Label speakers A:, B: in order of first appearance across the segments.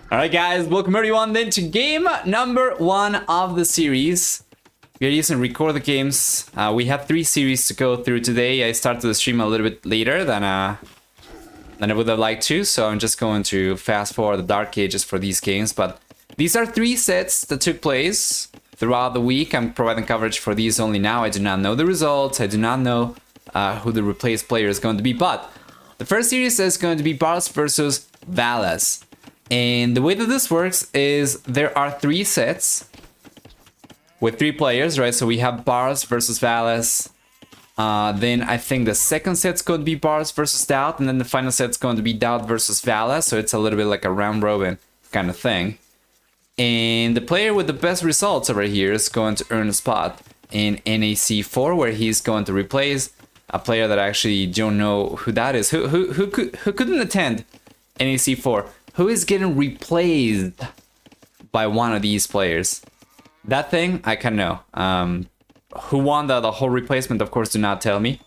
A: Alright guys, welcome everyone then to game number 1 of the series. We are using record the games. We have 3 series to go through today. I started the stream a little bit later than I would have liked to, so I'm just going to fast forward the dark ages for these games. But these are 3 sets that took place throughout the week. I'm providing coverage for these only now. I do not know the results. I do not know who the replaced player is going to be. But the first series is going to be Barles versus Valas. And the way that this works is there are 3 sets with 3 players, right? So we have Barles versus Valas. Then I think the second set's going to be Barles versus Doubt, and then the final set's going to be Doubt versus Valas. So it's a little bit like a round robin kind of thing. And the player with the best results over here is going to earn a spot in NAC4, where he's going to replace a player that I actually don't know who that is. Who couldn't attend NAC4? Who is getting replaced by one of these players? That thing, I can know. Who won the whole replacement, of course, do not tell me.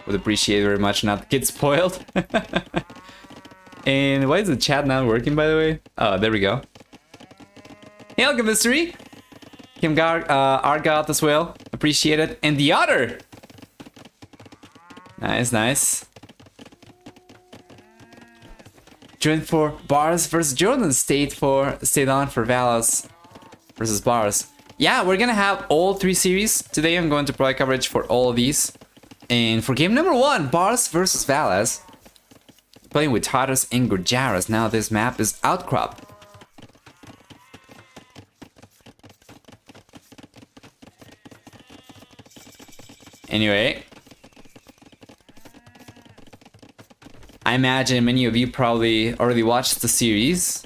A: Would appreciate very much not get spoiled. And why is the chat not working, by the way? Oh, there we go. Hey, welcome, Mystery. Kim Argot as well. Appreciate it. And the other. Nice, nice. Joined for Barles versus Jordan. Stayed on for Valas versus Barles. Yeah, we're gonna have all 3 series. Today I'm going to provide coverage for all of these. And for game number 1, Barles versus Valas. Playing with Tartarus and Gurjaras. Now this map is Outcrop. Anyway, I imagine many of you probably already watched the series.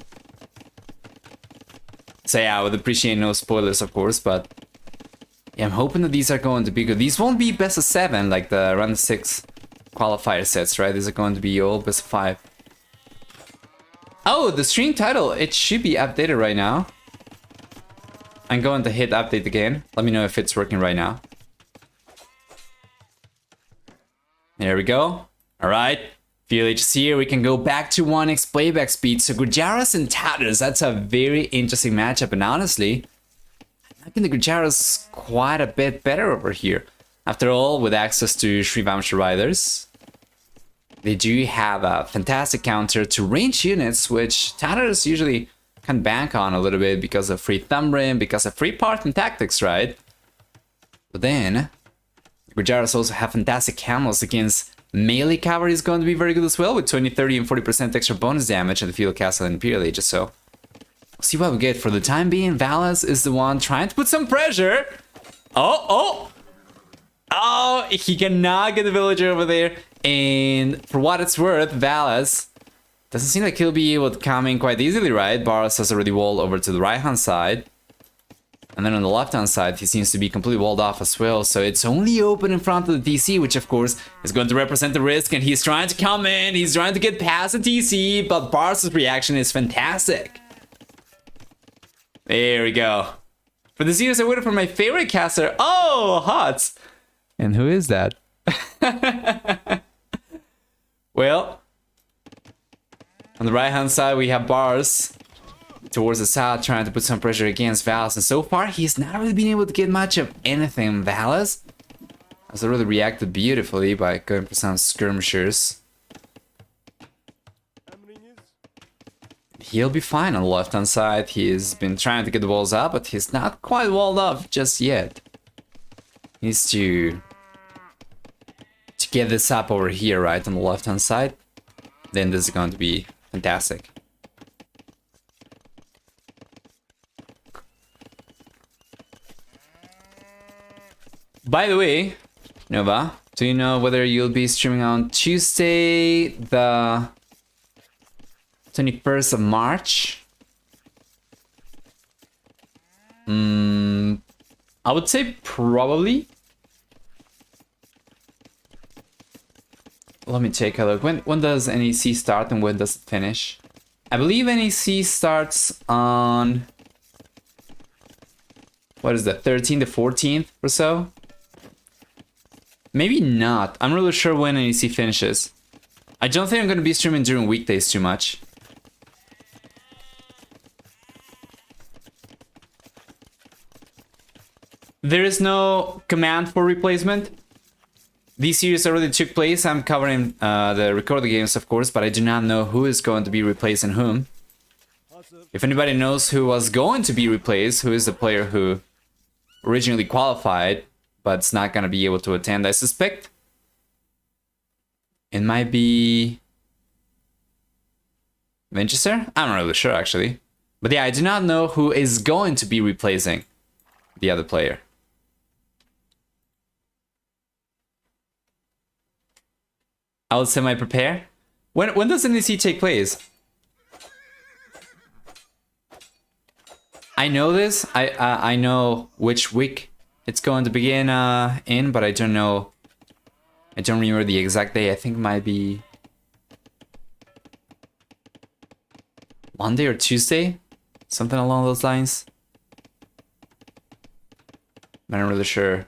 A: So yeah, I would appreciate no spoilers, of course, but yeah, I'm hoping that these are going to be good. These won't be best of 7 like the round 6 qualifier sets, right? These are going to be all best of 5. Oh, the stream title, it should be updated right now. I'm going to hit update again. Let me know if it's working right now. There we go. All right. VLH's here. We can go back to 1x playback speed. So Gurjaras and Tartarus, that's a very interesting matchup. And honestly, I think the Gurjaras quite a bit better over here. After all, with access to Sri Vamsha Riders, they do have a fantastic counter to range units, which Tartarus usually can bank on a little bit because of free Thumbrim, because of free part and tactics, right? But then, Gurjaras also have fantastic camos against melee cavalry is going to be very good as well, with 20, 30, and 40% extra bonus damage in the Field Castle and Imperial Ages. So, we'll see what we get. For the time being, Valas is the one trying to put some pressure. Oh, he cannot get the villager over there. And for what it's worth, Valas doesn't seem like he'll be able to come in quite easily, right? Barles has already walled over to the right-hand side. And then on the left-hand side, he seems to be completely walled off as well. So it's only open in front of the TC, which of course is going to represent the risk. And he's trying to come in. He's trying to get past the TC. But Barles' reaction is fantastic. There we go. For the series, I waited for my favorite caster. Oh, Hots. And who is that? Well, on the right-hand side, we have Barles towards the south, trying to put some pressure against Valas, and so far he's not really been able to get much of anything. Valas has already reacted beautifully by going for some skirmishers. He'll be fine on the left hand side. He's been trying to get the walls up, but he's not quite walled up just yet. He needs to get this up over here, right, on the left hand side. Then this is going to be fantastic. By the way, Nova, do you know whether you'll be streaming on Tuesday, the 21st of March? I would say probably. Let me take a look. When does NEC start and when does it finish? I believe NEC starts on... what is that? 13th to 14th or so? Maybe not. I'm really sure when NEC finishes. I don't think I'm going to be streaming during weekdays too much. There is no command for replacement. These series already took place. I'm covering the recorded games, of course, but I do not know who is going to be replacing whom. If anybody knows who was going to be replaced, who is the player who originally qualified, but it's not going to be able to attend, I suspect it might be Winchester? I'm not really sure, actually. But yeah, I do not know who is going to be replacing the other player. I will semi-prepare. When does NEC take place? I know this. I know which week it's going to begin in, but I don't know. I don't remember the exact day. I think it might be Monday or Tuesday, something along those lines. I'm not really sure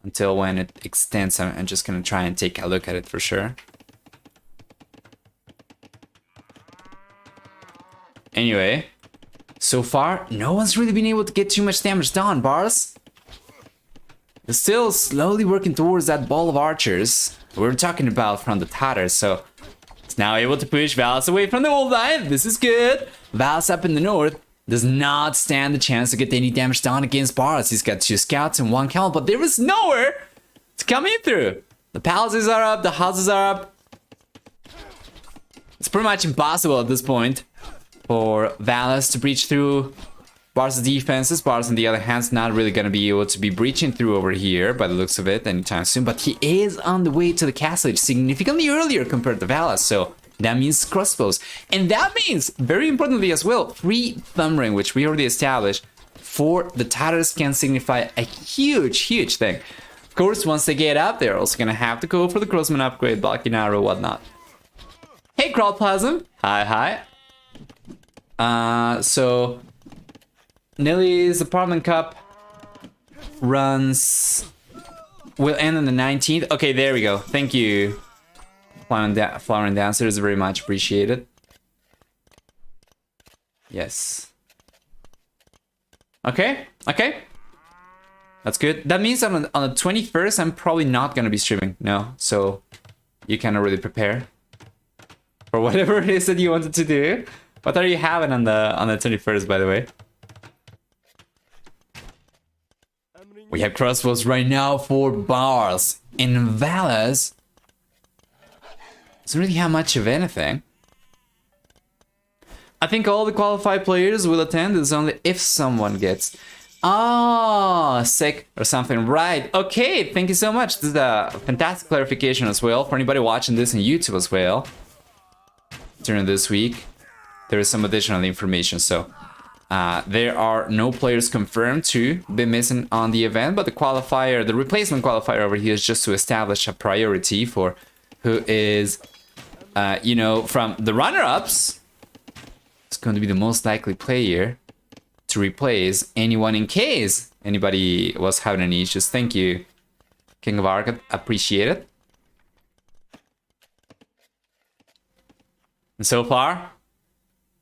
A: until when it extends. I'm just gonna try and take a look at it for sure. Anyway, so far, no one's really been able to get too much damage done, Barles. They're still slowly working towards that ball of archers we were talking about from the Tatars, so it's now able to push Valas away from the old line. This is good. Valas up in the north does not stand a chance to get any damage done against Barles. He's got 2 scouts and 1 camel, but there is nowhere to come in through. The palaces are up, the houses are up. It's pretty much impossible at this point for Valas to breach through Barles' defenses. Barles, on the other hand, is not really going to be able to be breaching through over here by the looks of it anytime soon. But he is on the way to the castle significantly earlier compared to Valas. So that means crossbows. And that means, very importantly as well, free thumb ring, which we already established, for the Tatars can signify a huge, huge thing. Of course, once they get up, they're also going to have to go for the crossman upgrade, blocking arrow, whatnot. Hey, Crawlplasm. Hi, hi. So NILI'S Apartment Cup runs will end on the 19th. Okay, there we go. Thank you, Flower and Dancers. Very much appreciated. Yes. Okay. That's good. That means on the 21st, I'm probably not going to be streaming. No, so you can already prepare for whatever it is that you wanted to do. What are you having on the 21st, by the way? We have crossbows right now for Barles. In Valas, doesn't really have much of anything. I think all the qualified players will attend. It's only if someone gets sick or something. Right. Okay, thank you so much. This is a fantastic clarification as well for anybody watching this on YouTube as well. During this week, there is some additional information. So there are no players confirmed to be missing on the event, but the qualifier, the replacement qualifier over here is just to establish a priority for who is, you know, from the runner-ups. It's going to be the most likely player to replace anyone in case anybody was having any issues. Thank you, King of Arcad. Appreciate it. And so far,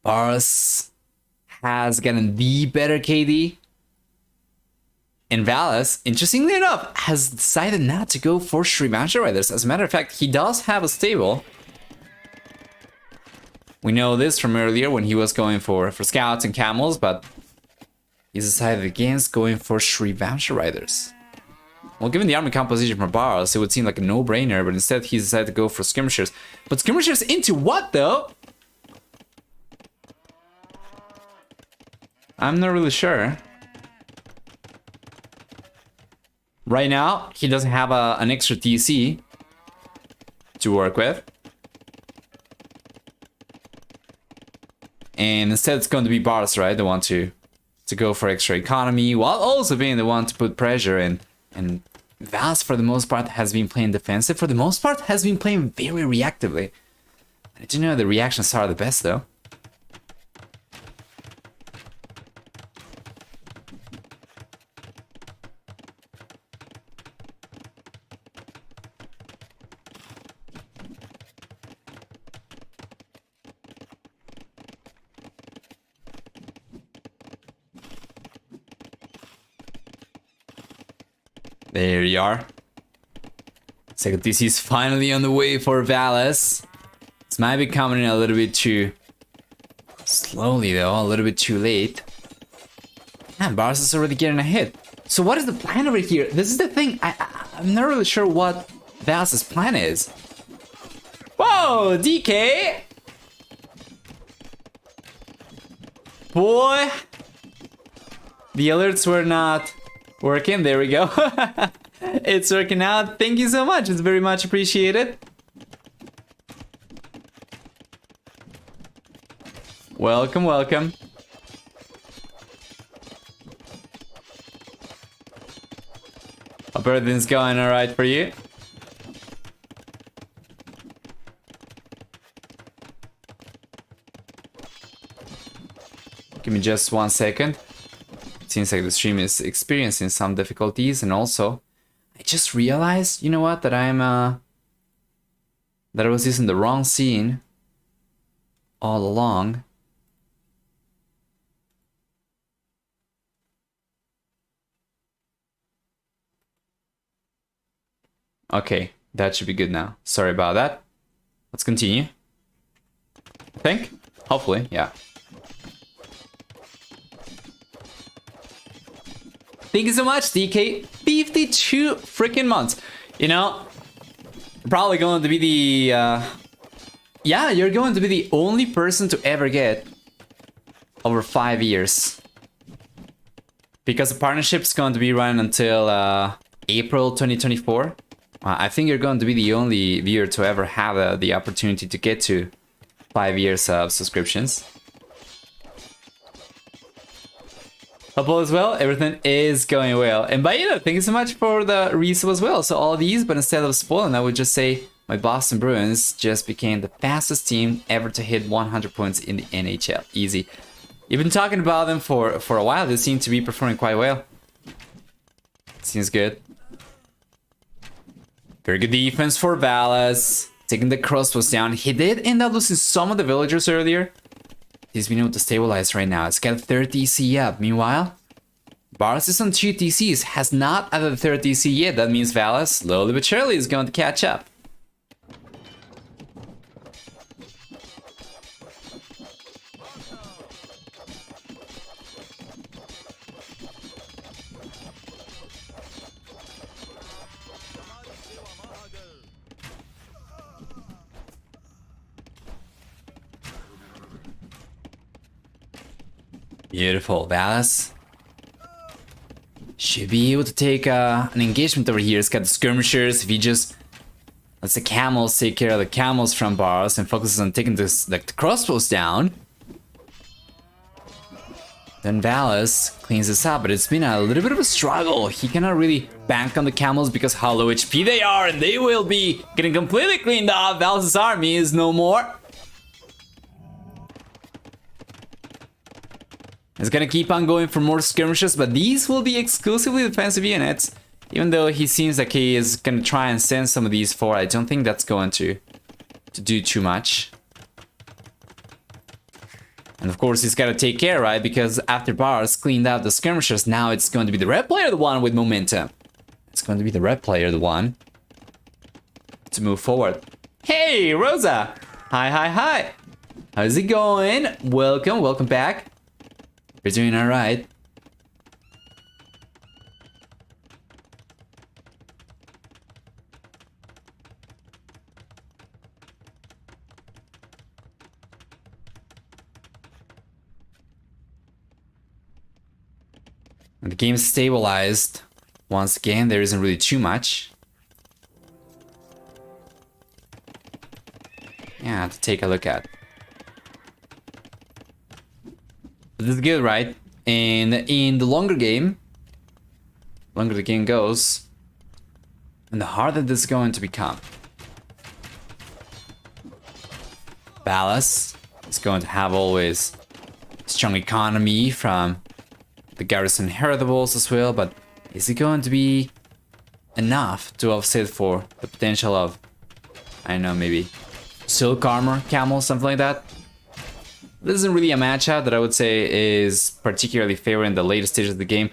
A: Barles has gotten the better KD. And Valas, interestingly enough, has decided not to go for Shrivamsha Riders. As a matter of fact, he does have a stable. We know this from earlier when he was going for scouts and camels, but he's decided against going for Shrivamsha Riders. Well, given the army composition from Barles, it would seem like a no-brainer, but instead he's decided to go for skirmishers. But skirmishers into what, though? I'm not really sure. Right now, he doesn't have an extra TC to work with. And instead it's going to be Barles, right? The one to go for extra economy, while also being the one to put pressure in. And Valas, for the most part, has been playing defensive. For the most part, has been playing very reactively. I do know the reactions are the best, though. There you are. Second TC is finally on the way for Valas. This might be coming in a little bit too slowly though, a little bit too late. Man, Barles is already getting a hit. So what is the plan over here? This is the thing, I'm not really sure what Valas' plan is. Whoa, DK! Boy! The alerts were not working, there we go. It's working out. Thank you so much. It's very much appreciated. Welcome, welcome. Hope everything's going alright for you. Give me just 1 second. Seems like the stream is experiencing some difficulties, and also I just realized, you know what, that that I was using the wrong scene all along. Okay, that should be good now. Sorry about that. Let's continue. I think, hopefully, yeah. Thank you so much, DK. 52 freaking months. You know, probably going to be the... yeah, you're going to be the only person to ever get over 5 years. Because the partnership's going to be running until April 2024. I think you're going to be the only viewer to ever have the opportunity to get to 5 years of subscriptions. Hope all is well, everything is going well. And Baida, thank you so much for the resub as well. So all these, but instead of spoiling, I would just say my Boston Bruins just became the fastest team ever to hit 100 points in the NHL. Easy. You've been talking about them for a while. They seem to be performing quite well. Seems good. Very good defense for Valas. Taking the crossbows down. He did end up losing some of the villagers earlier. He's been able to stabilize right now. It's got a third DC up. Meanwhile, Barles is on 2 DCs. Has not added the third DC yet. That means Valas, slowly but surely, is going to catch up. Beautiful, Valas. Should be able to take an engagement over here. It's got the skirmishers. If he just lets the camels take care of the camels from Barles and focuses on taking this, like, the crossbows down, then Valas cleans this up. But it's been a little bit of a struggle. He cannot really bank on the camels because how low HP they are, and they will be getting completely cleaned off. Valas' army is no more. He's gonna keep on going for more skirmishes, but these will be exclusively defensive units. Even though he seems like he is gonna try and send some of these forward, I don't think that's going to do too much. And of course he's gotta take care, right? Because after Barles cleaned out the skirmishers, now it's going to be the red player the one with momentum. It's going to be the red player the one to move forward. Hey, Rosa! Hi, hi, hi! How's it going? Welcome, welcome back. You're doing alright. And the game's stabilized. Once again, there isn't really too much. Yeah, to take a look at. This is good, right? And in the longer the game goes, and the harder this is going to become. Valas is going to have always strong economy from the garrison heritables as well, but is it going to be enough to offset for the potential of, I don't know, maybe silk armor, camel, something like that? This isn't really a matchup that I would say is particularly favoring the later stages of the game.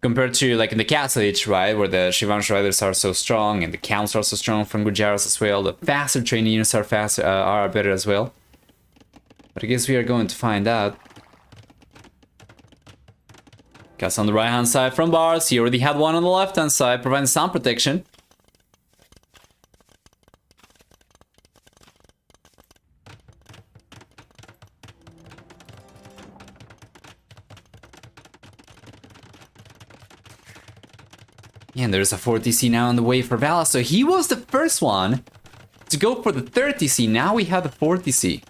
A: Compared to like in the Castle Age, right, where the Shivan Riders are so strong and the Counts are so strong from Gujaras as well. The faster training units are faster, are better as well. But I guess we are going to find out. Castle on the right hand side from Barles. He already had one on the left hand side, providing some protection. And there's a 4 TC now on the way for Valas. So he was the first one to go for the 3rd TC. Now we have the 4 TC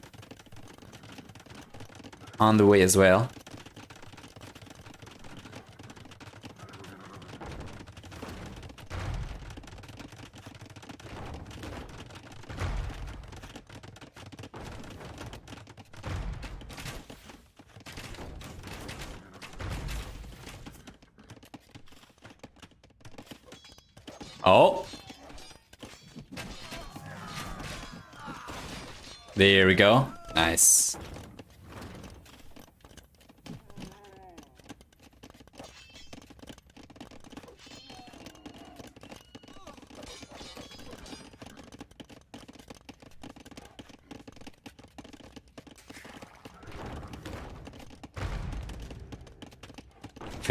A: on the way as well. Oh. There we go. Nice.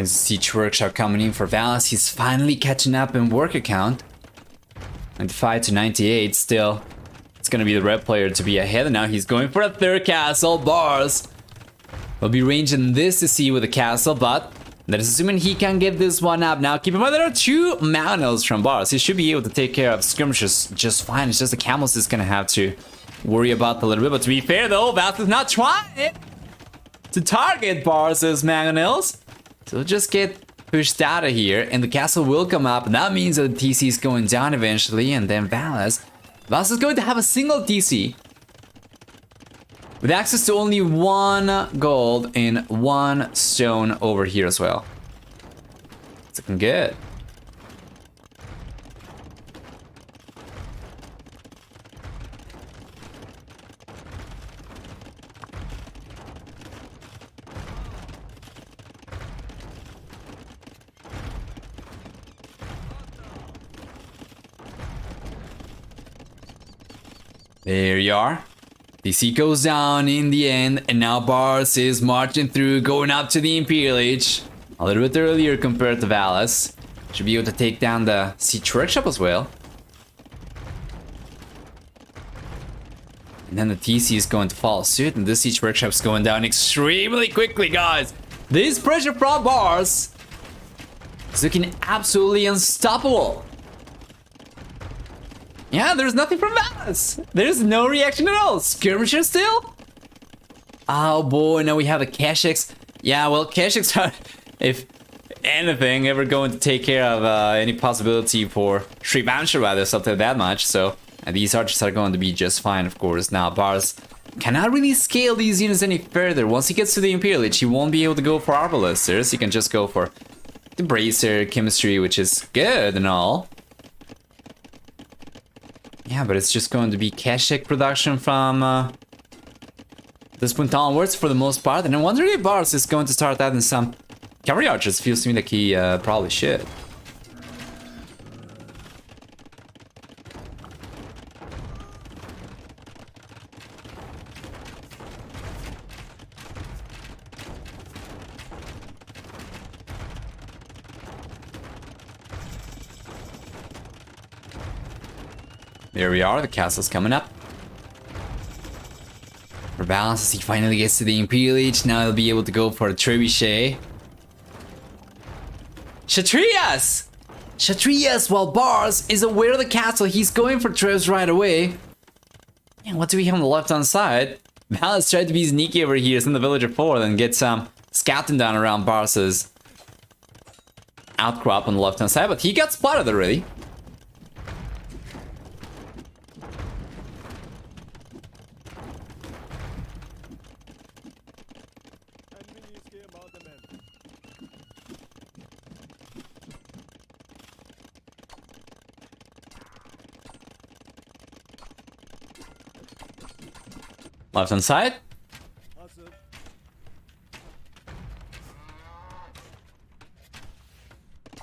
A: Siege Workshop coming in for Valas. He's finally catching up in work account. 95 to 98 still. It's gonna be the red player to be ahead. And now he's going for a 3rd castle. Barles will be ranging this to see with the castle, but that is assuming he can get this one up. Now keep in mind there are 2 Mountains from Barles. He should be able to take care of skirmishers just fine. It's just the camels is gonna have to worry about a little bit. But to be fair though, Valas is not trying to target Barles' mangonels. So just get pushed out of here, and the castle will come up, and that means that the TC is going down eventually, and then Valas is going to have a single TC with access to only 1 gold and 1 stone over here as well. It's looking good. There you are. DC goes down in the end, and now Barles is marching through, going up to the Imperial Age. A little bit earlier compared to Valas. Should be able to take down the Siege Workshop as well. And then the TC is going to follow suit, and this Siege Workshop is going down extremely quickly, guys. This pressure from Barles is looking absolutely unstoppable. Yeah, there's nothing from Valas. There's no reaction at all. Skirmisher still? Oh boy, now we have the Keshiks. Yeah, well, Keshiks are, if anything, ever going to take care of any possibility for Shrivansha rather, something that much. So these archers are going to be just fine, of course. Now, Barles cannot really scale these units any further. Once he gets to the Imperial Age, he won't be able to go for Arbalesters. He can just go for the Bracer chemistry, which is good and all. Yeah, but it's just going to be Keshik production from this point onwards for the most part. And I wonder if Barles is going to start adding some cavalry archers. Feels to me like he probably should. There we are, the castle's coming up. For Valas, as he finally gets to the Imperial Age, now he'll be able to go for a trebuchet. Kshatriyas! Kshatriyas, while Barles is aware of the castle, he's going for trebs right away. And what do we have on the left-hand side? Valas tried to be sneaky over here, send the villager forward and get some scouting down around Barles' outcrop on the left-hand side, but he got spotted already. Left hand side.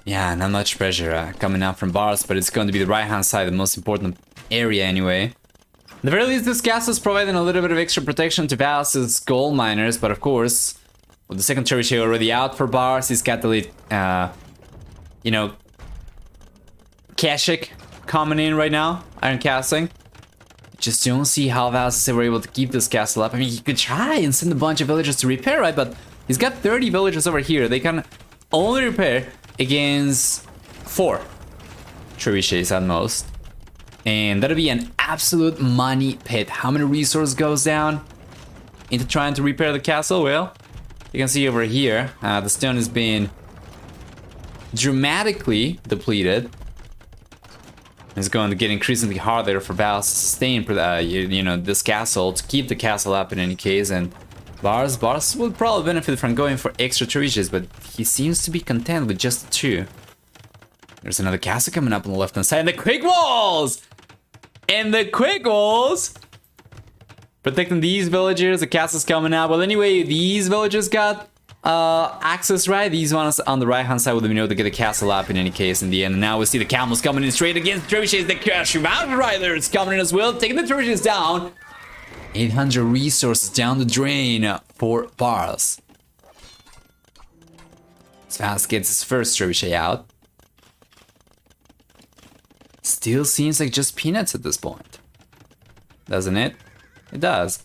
A: Yeah, not much pressure coming out from Barles, but it's going to be the right-hand side, the most important area anyway. At the very least, this castle is providing a little bit of extra protection to Valas' gold miners, but of course, with the second trebuchet already out for Barles, he's got the lead, you know, Kashik coming in right now, iron casting. Just don't see how Valas is ever able to keep this castle up. I mean, he could try and send a bunch of villagers to repair, right? But he's got 30 villagers over here. They can only repair against 4 trebuchets at most. And that'll be an absolute money pit. How many resources goes down into trying to repair the castle? Well, you can see over here, the stone is being dramatically depleted. It's going to get increasingly harder for Valas to sustain, you know, this castle, to keep the castle up in any case. And Barles would probably benefit from going for extra trebuchets, but he seems to be content with just 2. There's another castle coming up on the left-hand side, and the quick walls! And the quick walls! Protecting these villagers, the castle's coming out. Well, anyway, these villagers got access, right? These ones on the right-hand side would be able to get the castle up in any case in the end. And now we see the camels coming in straight against the trebuchets. The Crash Mountain Riders coming in as well, taking the trebuchets down. 800 resources down the drain for Barles. Valas gets his first trebuchet out. Still seems like just peanuts at this point, doesn't it? It does.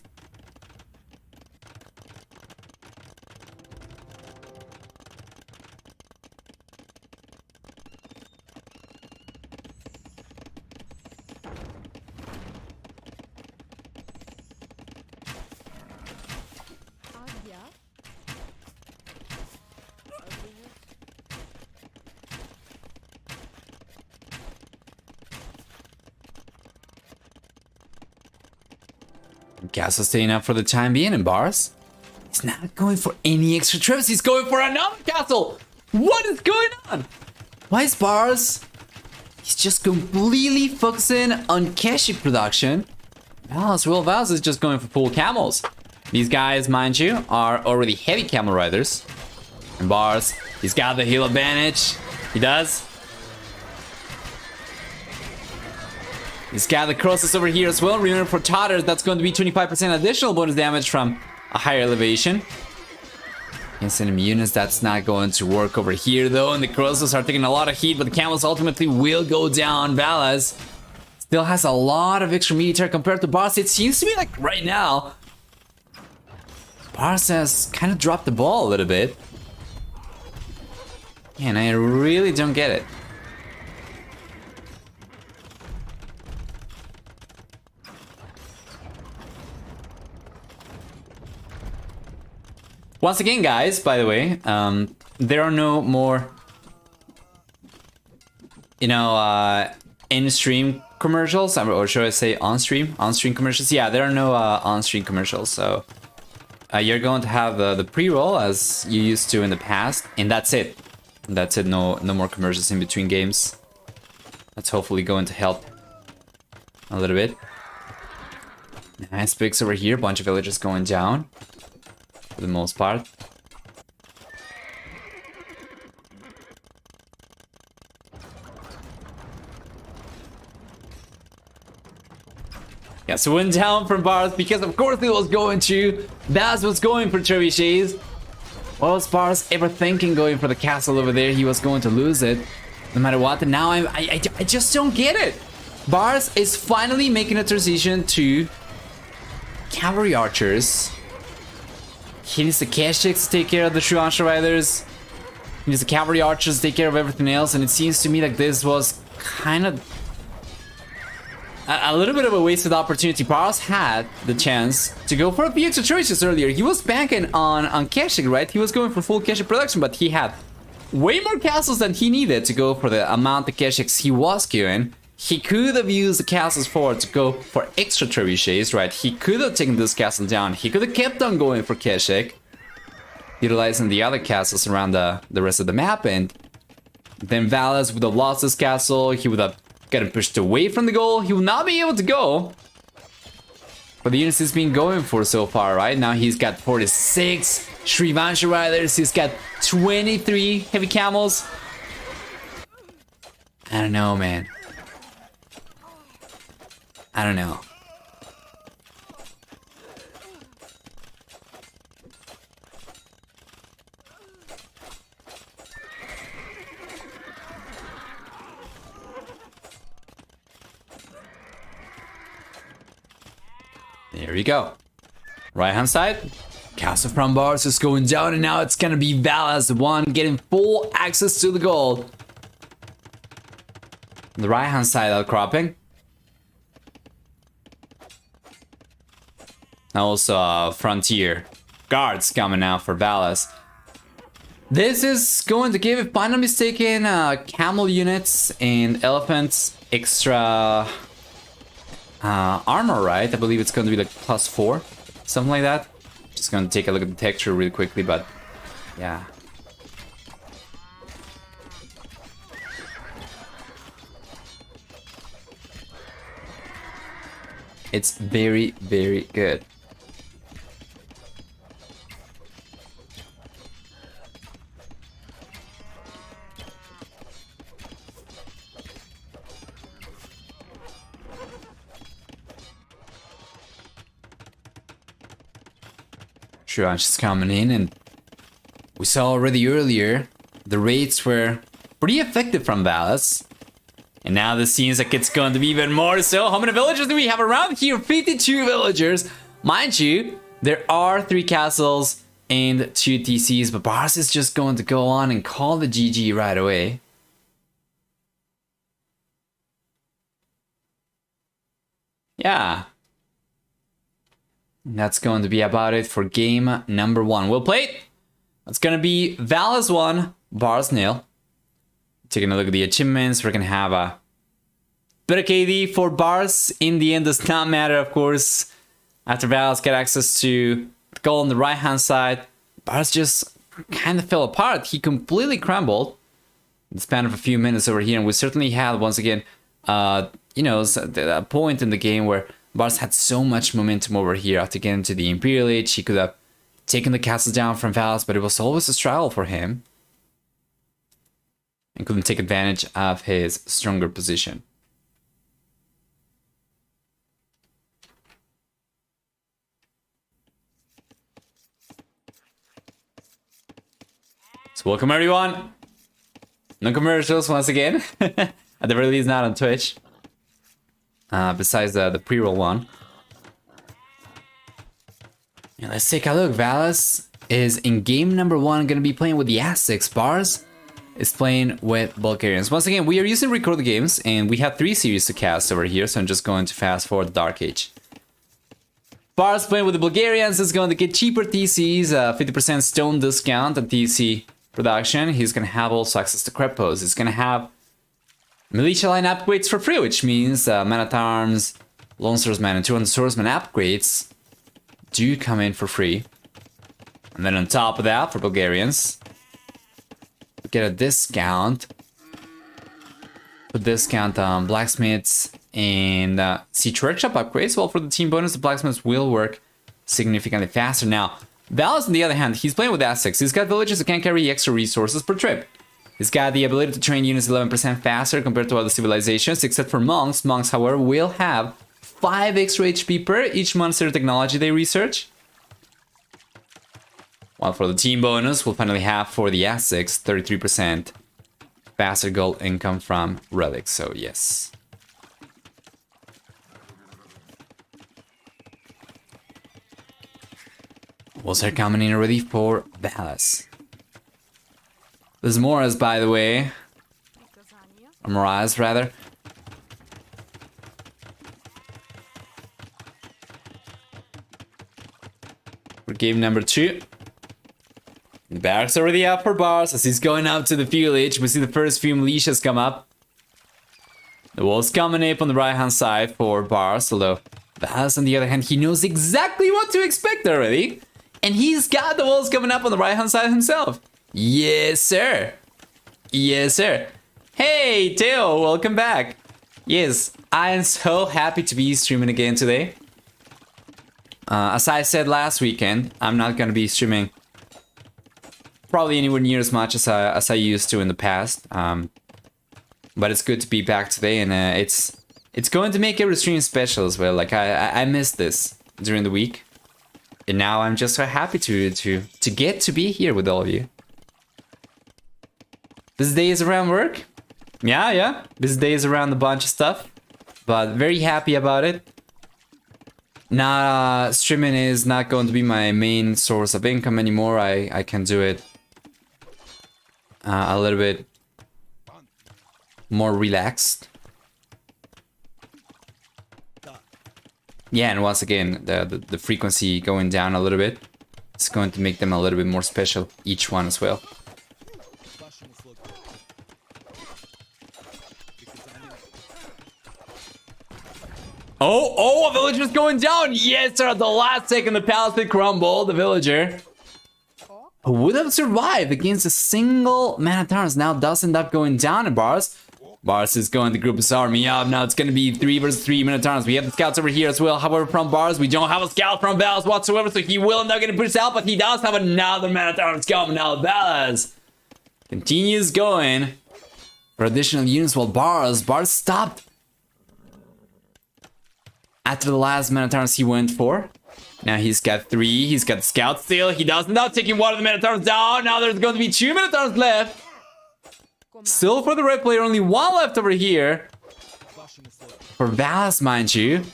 A: Castle staying up for the time being, and Barles, he's not going for any extra trips, he's going for another castle! What is going on? Why is Barles? He's just completely focusing on Kashik production. Valas is just going for full camels. These guys, mind you, are already heavy camel riders. And Barles, he's got the heal advantage. He does. He's got the crosses over here as well. Remember, for Totters, that's going to be 25% additional bonus damage from a higher elevation. Instant immunity, that's not going to work over here though. And the crosses are taking a lot of heat, but the camels ultimately will go down. Valas still has a lot of extra military compared to Barles. It seems to be like right now, Barles has kind of dropped the ball a little bit. And I really don't get it. Once again, guys, by the way, there are no more, you know, in-stream commercials, or should I say on-stream commercials? Yeah, there are no on-stream commercials, so you're going to have the pre-roll as you used to in the past, and that's it. That's it, no more commercials in between games. That's hopefully going to help a little bit. Nice picks over here, bunch of villagers going down. For the most part. Yeah, so went down from Barles because of course it was going to. That's what's going for trebuchets. What was Barles ever thinking going for the castle over there? He was going to lose it no matter what. And now I just don't get it. Barles is finally making a transition to cavalry archers. He needs the Kashiks to take care of the Shuansha Riders. He needs the Cavalry Archers to take care of everything else. And it seems to me like this was kind of a little bit of a wasted opportunity. Barles had the chance to go for a few extra choices earlier. He was banking on Kashik, right? He was going for full Kashik production, but he had way more castles than he needed to go for the amount of Kashiks he was queuing. He could have used the castles forward to go for extra trebuchets, right? He could have taken this castle down. He could have kept on going for Kashik, utilizing the other castles around the rest of the map, and then Valas would have lost his castle. He would have gotten pushed away from the goal. He will not be able to go. But the units he's been going for so far, right? Now he's got 46 Srivansha Riders. He's got 23 heavy camels. I don't know, man. I don't know. There we go. Right hand side. Castle from Barles is going down, and now it's gonna be Valas, the one getting full access to the gold. The right hand side outcropping. Now also Frontier. Guards coming out for Valas. This is going to give, if I'm not mistaken, camel units and elephants extra armor, right? I believe it's going to be like +4, something like that. Just going to take a look at the texture really quickly, but yeah. It's very, very good. Shuanch is coming in, and we saw already earlier the raids were pretty effective from Valas. And now this seems like it's going to be even more so. How many villagers do we have around here? 52 villagers. Mind you, there are 3 castles and 2 TCs, but Barles is just going to go on and call the GG right away. Yeah. And that's going to be about it for game number 1. We'll play it. It's going to be Valas 1, Barles 0. Taking a look at the achievements, we're going to have a bit of KD for Barles. In the end, does not matter, of course. After Valas get access to the goal on the right-hand side, Barles just kind of fell apart. He completely crumbled in the span of a few minutes over here. And we certainly had, once again, you know, a point in the game where Barles had so much momentum over here after getting to the Imperial Age. He could have taken the castle down from Valas, but it was always a struggle for him. And couldn't take advantage of his stronger position. So welcome everyone. No commercials once again. At the very least not on Twitch. Besides the pre-roll one. Yeah, let's take a look. Valas is in game number 1 going to be playing with the Aztecs. Barles is playing with Bulgarians. Once again, we are using record the games, and we have 3 series to cast over here, so I'm just going to fast forward the Dark Age. Barles playing with the Bulgarians is going to get cheaper TCs, 50% stone discount on TC production. He's going to have also access to Crepos. He's going to have militia line upgrades for free, which means Man-at-Arms, Lone Swordsman, and 200 Swordsman upgrades do come in for free. And then on top of that, for Bulgarians, we get a discount. A discount on blacksmiths and siege workshop upgrades. Well, for the team bonus, the blacksmiths will work significantly faster. Now, Valas, on the other hand, he's playing with Aztecs. He's got villages that can carry extra resources per trip. He's got the ability to train units 11% faster compared to other civilizations, except for monks. Monks, however, will have 5 extra HP per each monster technology they research. While for the team bonus, we'll finally have for the Aztecs 33% faster gold income from relics. So yes. Wolves are coming in already for Valas. There's Moras, by the way. Or Moraz, rather. For game number 2. The barracks already up for Barles as he's going out to the village. We see the first few militias come up. The walls coming up on the right hand side for Barles, although Valas, on the other hand, he knows exactly what to expect already. And he's got the walls coming up on the right hand side himself. Yes, sir. Yes, sir. Hey, Theo, welcome back. Yes, I am so happy to be streaming again today. As I said last weekend, I'm not going to be streaming probably anywhere near as much as I used to in the past. But it's good to be back today, and it's going to make every stream special as well. Like I missed this during the week, and now I'm just so happy to get to be here with all of you. This day is around work. Yeah. This day is around a bunch of stuff, but very happy about it. Now streaming is not going to be my main source of income anymore. I can do it a little bit more relaxed. Yeah, and once again, the frequency going down a little bit. It's going to make them a little bit more special, each one as well. Oh, a villager's going down! Yes, sir, at the last second, the palace did crumble. The villager, who would have survived against a single man at arms, now does end up going down. And Barles is going to group his army up. Now it's going to be 3 versus 3 men at arms. We have the scouts over here as well. However, from Barles, we don't have a scout from Valas whatsoever, so he will end up getting pushed out, but he does have another man at arms coming out. Valas continues going for additional units while Barles stopped after the last man at arms he went for. Now he's got 3. He's got the scout still. He does not taking one of the men at arms down. Now there's going to be 2 men at arms left. Still for the red player, only 1 left over here. For Valas, mind you.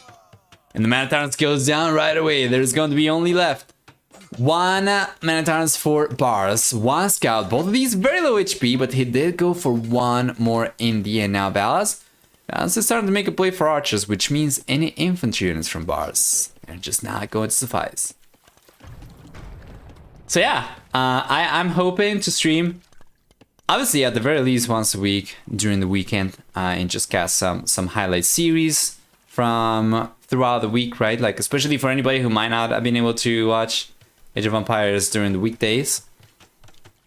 A: And the man at arms goes down right away. There's going to be only left 1 man at arms for Barles. 1 scout. Both of these very low HP, but he did go for 1 more in the end. Now Valas is starting to make a play for archers, which means any infantry units from Barles are just not going to suffice. So yeah, I'm hoping to stream, obviously at the very least once a week during the weekend, and just cast some highlight series from throughout the week, right? Like especially for anybody who might not have been able to watch Age of Empires during the weekdays.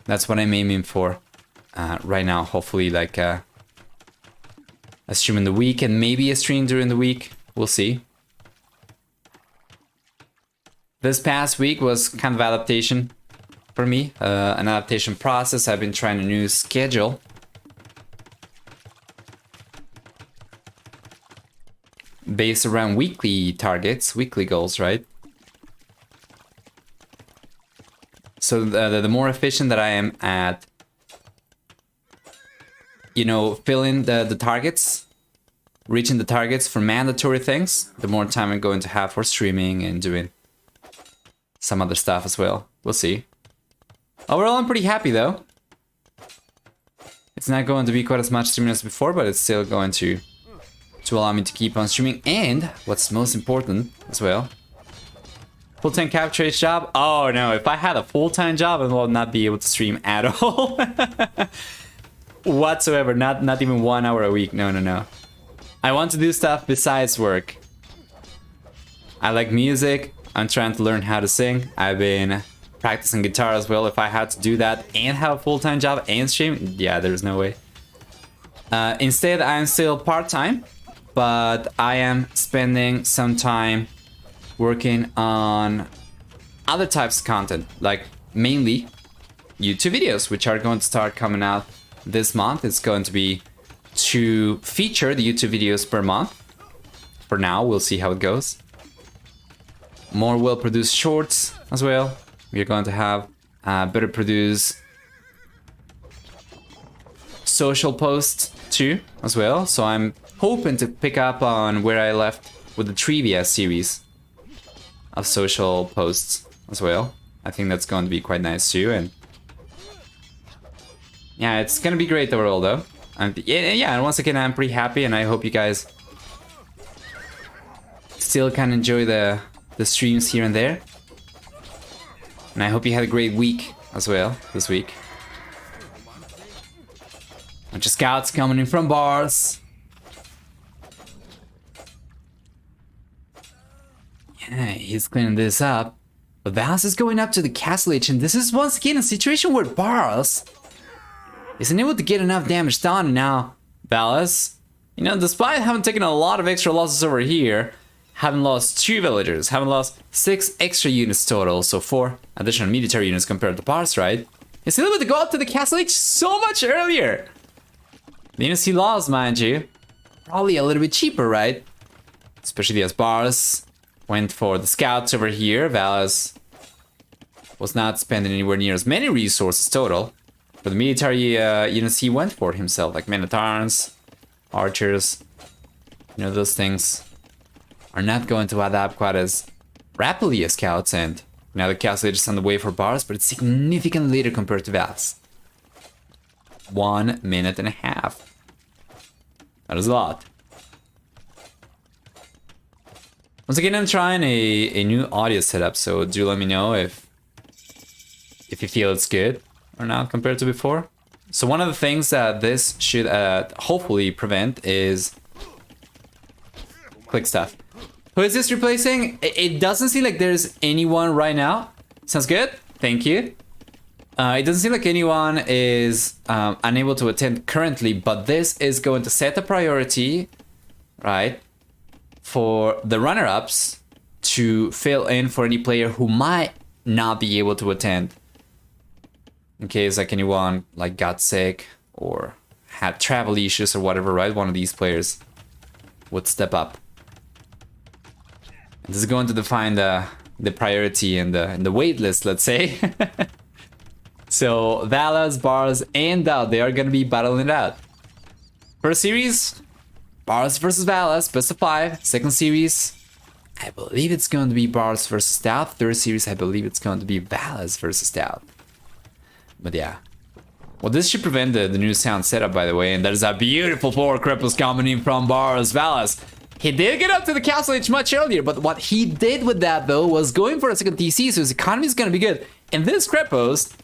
A: That's what I'm aiming for right now. Hopefully like a stream in the week and maybe a stream during the week. We'll see. This past week was kind of adaptation for me, an adaptation process. I've been trying a new schedule. Based around weekly targets, weekly goals, right? So the more efficient that I am at, you know, filling the targets, reaching the targets for mandatory things, the more time I'm going to have for streaming and doing some other stuff as well. We'll see. Overall, I'm pretty happy though. It's not going to be quite as much streaming as before, but it's still going to allow me to keep on streaming. And what's most important as well, full-time capture job. Oh no, if I had a full-time job, I will not be able to stream at all. Whatsoever, not even 1 hour a week. No. I want to do stuff besides work. I like music. I'm trying to learn how to sing. I've been practicing guitar as well. If I had to do that and have a full-time job and stream, yeah, there's no way. Instead, I'm still part-time, but I am spending some time working on other types of content, like mainly YouTube videos, which are going to start coming out this month. It's going to be to feature the YouTube videos per month. For now, we'll see how it goes. More well-produced shorts as well. We're going to have better produced social posts too as well. So I'm hoping to pick up on where I left with the trivia series of social posts as well. I think that's going to be quite nice too. And yeah, it's going to be great overall though. Yeah, and once again, I'm pretty happy, and I hope you guys still can enjoy the streams here and there. And I hope you had a great week as well this week. Bunch of scouts coming in from Barles. Yeah, he's cleaning this up. But Valas is going up to the castle edge, and this is once again a situation where Barles isn't able to get enough damage done. And now Valas, you know, despite having taken a lot of extra losses over here, having lost 2 villagers, having lost 6 extra units total, so 4 additional military units compared to Barles, right? He's able to go up to the castle edge so much earlier. The NC laws, mind you, probably a little bit cheaper, right? Especially as Barles went for the scouts over here. Valas was not spending anywhere near as many resources total. For the military, he went for himself, like men-at-arms, archers. You know, those things are not going to adapt quite as rapidly as scouts, and now the castle is on the way for Barles, but it's significantly later compared to Valas. 1 minute and a half. That is a lot. Once again, I'm trying a new audio setup, so do let me know if you feel it's good or not compared to before. So one of the things that this should hopefully prevent is click stuff. Who is this replacing? It doesn't seem like there's anyone right now. Sounds good. Thank you. It doesn't seem like anyone is unable to attend currently, but this is going to set a priority, right, for the runner-ups to fill in for any player who might not be able to attend. In case like anyone like got sick or had travel issues or whatever, right? One of these players would step up. This is going to define the priority and the wait list, let's say. So Valas, Barles, and Dowd, they are going to be battling it out. First series, Barles versus Valas, best of 5. Second series, I believe it's going to be Barles versus Dowd. Third series, I believe it's going to be Valas versus Dowd. But yeah. Well, this should prevent the new sound setup, by the way. And there's a beautiful forward cripples coming in from Barles. Valas, he did get up to the castle edge much earlier, but what he did with that, though, was going for a second TC, so his economy is going to be good. And this Cripples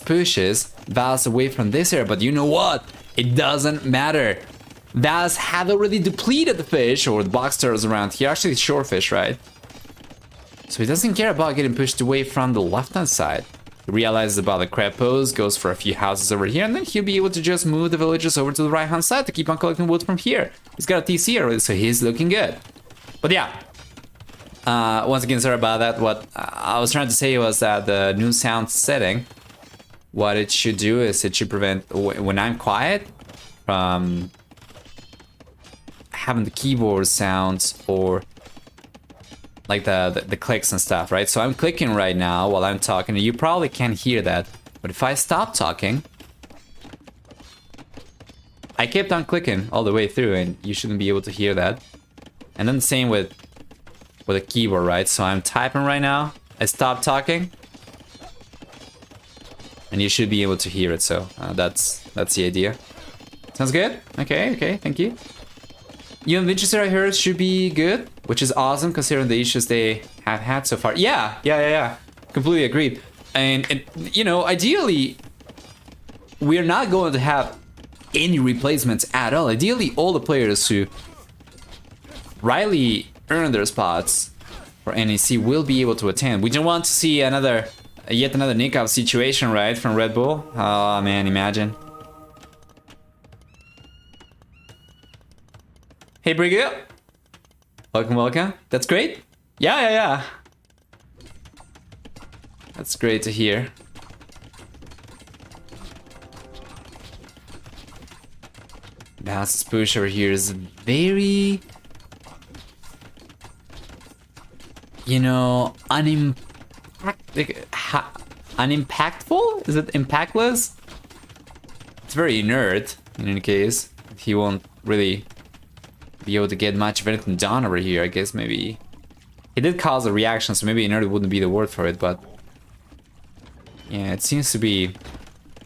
A: pushes Valas away from this area, but you know what? It doesn't matter. Valas had already depleted the fish, or the box turtles around here. Actually, it's shorefish, right? So he doesn't care about getting pushed away from the left-hand side. He realizes about the Crepos, goes for a few houses over here, and then he'll be able to just move the villagers over to the right-hand side to keep on collecting wood from here. He's got a TC already, so he's looking good. But yeah, once again, sorry about that. What I was trying to say was that the new sound setting, what it should do is it should prevent, when I'm quiet, from having the keyboard sounds or like the clicks and stuff, right? So I'm clicking right now while I'm talking, and you probably can't hear that. But if I stop talking, I kept on clicking all the way through, and you shouldn't be able to hear that. And then the same with a keyboard, right? So I'm typing right now, I stop talking, and you should be able to hear it. So that's the idea. Sounds good? Okay, thank you. You and Winchester, I heard, should be good, which is awesome considering the issues they have had so far. Yeah. Completely agreed. And you know, ideally, we're not going to have any replacements at all. Ideally, all the players who rightly earn their spots for NAC will be able to attend. We don't want to see yet another nick-out situation, right, from Red Bull? Oh man, imagine. Hey Brigitte, welcome. That's great. Yeah. That's great to hear. This push over here is very, you know, unimpactful? Is it impactless? It's very inert in any case. He won't really be able to get much of anything done over here. I guess maybe he did cause a reaction, so maybe inert wouldn't be the word for it, but yeah, it seems to be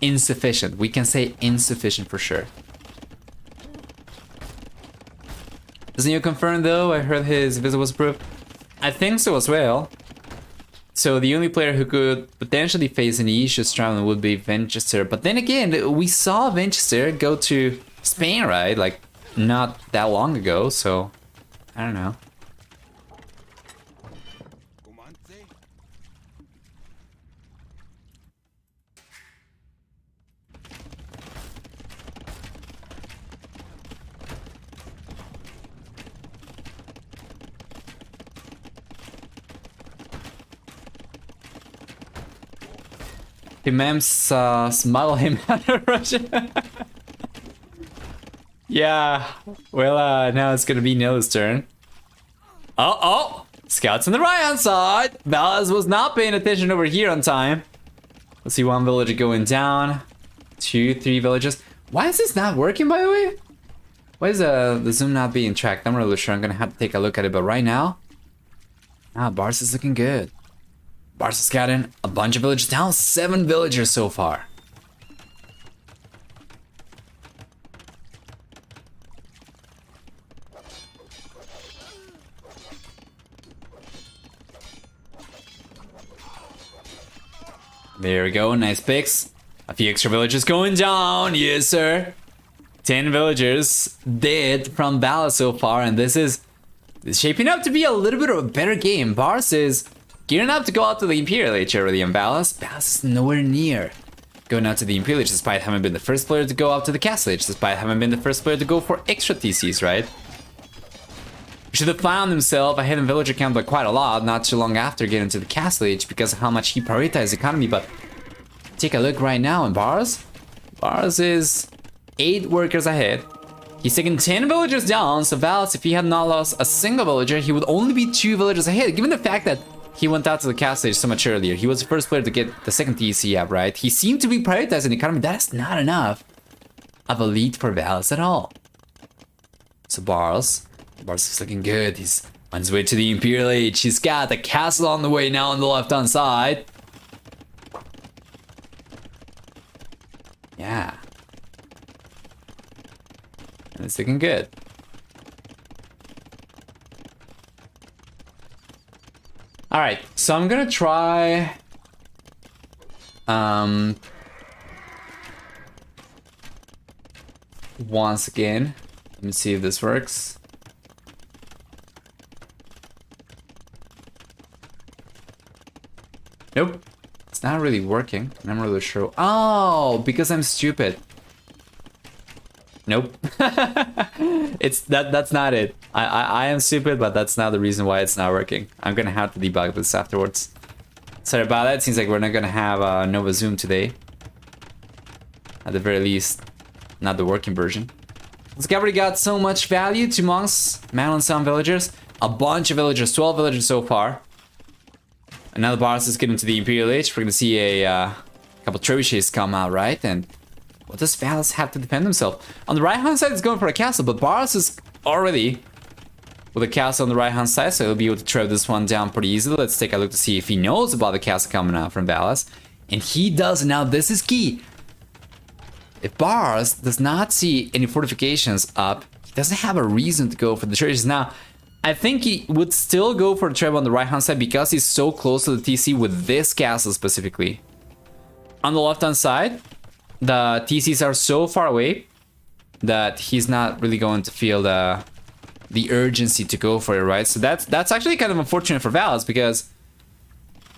A: insufficient. We can say insufficient for sure. Doesn't you confirm though? I heard his visit was approved. I think so as well. So the only player who could potentially face any issues traveling would be Winchester. But then again, we saw Winchester go to Spain, right? Like, not that long ago, so I don't know. The memes smuggle him out of Russia. Yeah. Well, now it's gonna be NILI'S turn. Oh! Scouts on the right-hand side. Valas was not paying attention over here on time. Let's see, one villager going down. 2, 3 villagers. Why is this not working, by the way? Why is the zoom not being tracked? I'm not really sure. I'm gonna have to take a look at it, but right now, Barles is looking good. Barles is scouting a bunch of villagers down. 7 villagers so far. There we go, nice picks. A few extra villagers going down, yes sir. 10 villagers dead from Valas so far, and this is shaping up to be a little bit of a better game. Barles is gearing up to go out to the Imperial Age already, and Valas is nowhere near going out to the Imperial Age, despite having been the first player to go out to the Castle Age, despite having been the first player to go for extra TCs, right? He should have found himself ahead in villager count by quite a lot not too long after getting to the Castle Age because of how much he prioritized economy, but take a look right now, and Barles is 8 workers ahead. He's taking 10 villagers down, so Valas, if he had not lost a single villager, he would only be 2 villagers ahead, given the fact that he went out to the Castle Age so much earlier. He was the first player to get the second TC up, right? He seemed to be prioritizing economy. That is not enough of a lead for Valas at all. So Barles is looking good. He's on his way to the Imperial Age. He's got the castle on the way now on the left-hand side. Yeah. And it's looking good. Alright, so I'm gonna try... once again. Let me see if this works. Nope. It's not really working. I'm not really sure. Oh, because I'm stupid. Nope. That's not it. I am stupid, but that's not the reason why it's not working. I'm gonna have to debug this afterwards. Sorry about that. It seems like we're not gonna have Nova Zoom today. At the very least, not the working version. Discovery got so much value. 2 monks, man on some villagers, a bunch of villagers, 12 villagers so far. And now the Barles is getting to the Imperial Age. We're gonna see a couple trebuchets come out, right? And what does Valas have to defend himself? On the right hand side, it's going for a castle, but Barles is already with a castle on the right hand side, so he'll be able to trap this one down pretty easily. Let's take a look to see if he knows about the castle coming out from Valas. And he does. Now this is key. If Barles does not see any fortifications up, he doesn't have a reason to go for the trebuchets. Now, I think he would still go for the trap on the right hand side because he's so close to the TC with this castle specifically. On the left hand side, the TCs are so far away that he's not really going to feel the urgency to go for it, right? So that's actually kind of unfortunate for Valas because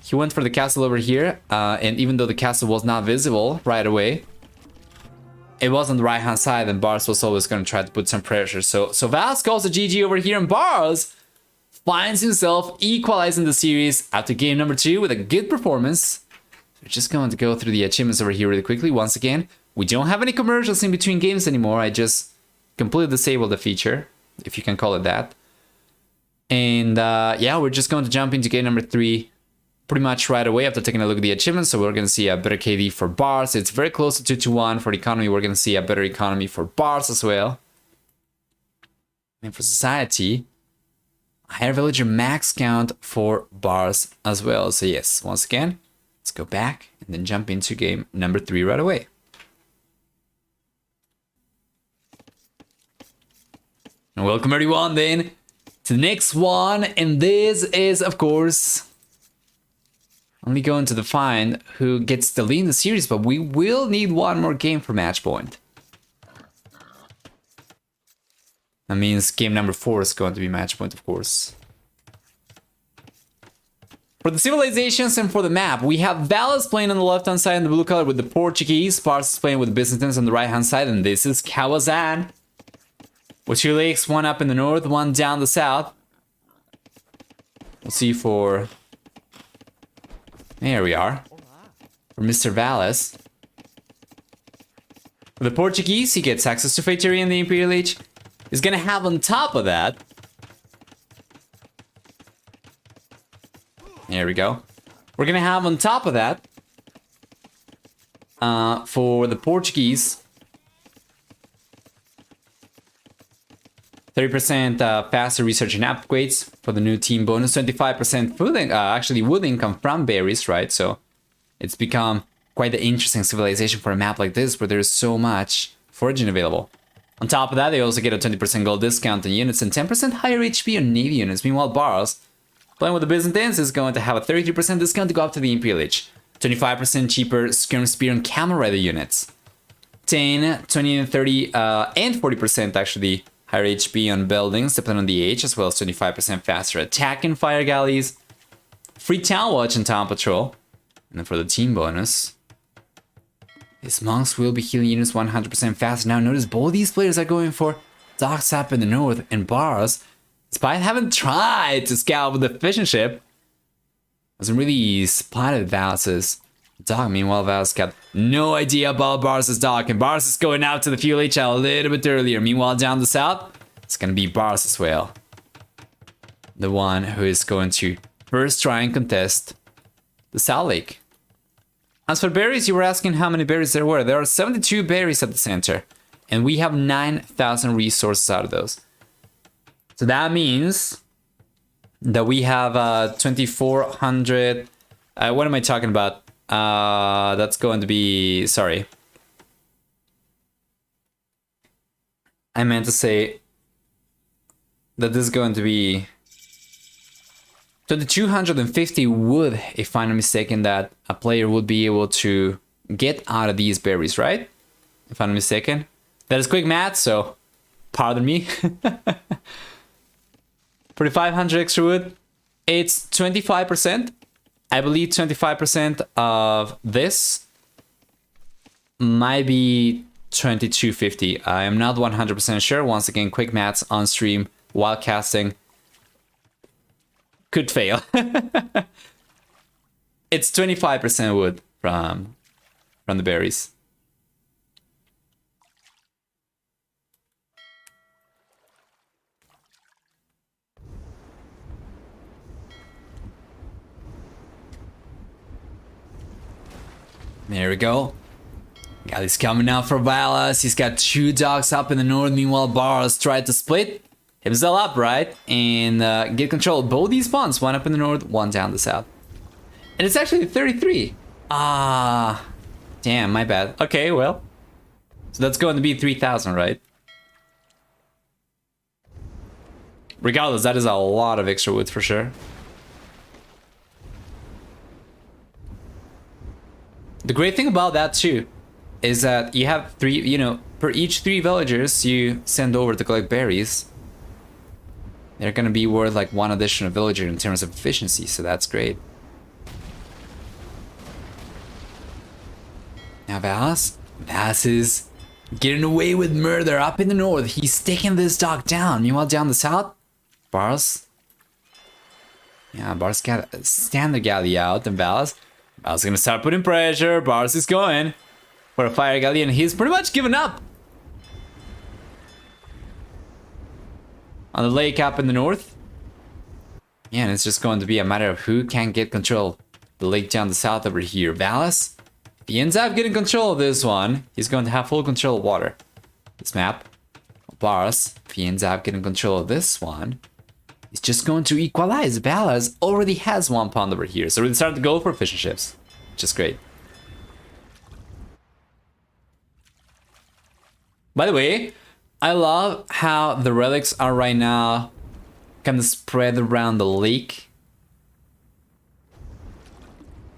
A: he went for the castle over here, and even though the castle was not visible right away, it was on the right hand side, and Barles was always going to try to put some pressure. So Valas calls a GG over here, and Barles finds himself equalizing the series after game number 2 with a good performance. We're just going to go through the achievements over here really quickly. Once again, we don't have any commercials in between games anymore. I just completely disabled the feature, if you can call it that. And yeah, we're just going to jump into game number 3 pretty much right away after taking a look at the achievements. So we're going to see a better KD for Barles. It's very close to 2-1 for the economy. We're going to see a better economy for Barles as well. And for society, a higher villager max count for Barles as well. So yes, once again, let's go back and then jump into game number 3 right away. And welcome everyone then to the next one. And this is, of course, only going to define who gets the lead in the series, but we will need one more game for match point. That means game number 4 is going to be match point, of course. For the civilizations and for the map, we have Valas playing on the left-hand side in the blue color with the Portuguese, Barles is playing with the Byzantines on the right-hand side, and this is Kawazan. With 2 lakes, one up in the north, one down the south. We'll see for... There we are. For Mr. Valas. For the Portuguese, he gets access to Fatery in the Imperial Age. He's gonna have on top of that... There we go. We're gonna have on top of that... for the Portuguese... 30% faster research and upgrades for the new team bonus. 25% food, actually wood income from berries, right? So it's become quite the interesting civilization for a map like this where there's so much foraging available. On top of that, they also get a 20% gold discount on units and 10% higher HP on navy units. Meanwhile, Barles, playing with the Byzantines, is going to have a 33% discount to go up to the Imperial Age. 25% cheaper skirm spear and camel rider units. 10, 20, and 30, and 40% actually higher HP on buildings, depending on the age, as well as 25% faster attack in fire galleys. Free town watch and town patrol. And then for the team bonus, his monks will be healing units 100% faster. Now notice both these players are going for docks up in the north, and Barles, despite having tried to scout with the fishing ship, hasn't really spotted Valas' dock. Meanwhile, Valas got no idea about Barles' dock, and Barles is going out to the fuel H a little bit earlier. Meanwhile, down the south, it's gonna be Barles' whale, the one who is going to first try and contest the South Lake. As for berries, you were asking how many berries there were. There are 72 berries at the center, and we have 9,000 resources out of those. So that means that we have 2,400. What am I talking about? That's going to be, sorry. I meant to say that this is going to be 2,250 wood, if I'm not mistaken, that a player would be able to get out of these berries, right? If I'm not mistaken. That is quick math, so pardon me. 4,500 extra wood. It's 25%. I believe 25% of this might be 2,250. I am not 100% sure. Once again, quick maths on stream while casting could fail. It's 25% wood from the berries. There we go. He's coming out for Valas. He's got 2 docks up in the north. Meanwhile, Barles tried to split himself up, right? And get control of both these spawns. One up in the north, one down the south. And it's actually 33. Ah, damn, my bad. Okay, well. So that's going to be 3,000, right? Regardless, that is a lot of extra wood for sure. The great thing about that too is that you have 3, you know, per each 3 villagers you send over to collect berries, they're gonna be worth like 1 additional villager in terms of efficiency, so that's great. Now Valas is getting away with murder up in the north. He's taking this dock down. Meanwhile, down the south, Barles. Yeah, Barles got a standard galley out, and Valas is gonna start putting pressure. Barles is going for a fire galley, and he's pretty much given up on the lake up in the north. Yeah, and it's just going to be a matter of who can get control. The lake down the south over here. Valas, if he ends up getting control of this one, he's going to have full control of water. This map. Barles, if he ends up getting control of this one, he's just going to equalize. Valas already has 1 pond over here, so we're starting to go for fishing ships, which is great. By the way, I love how the relics are right now kind of spread around the lake.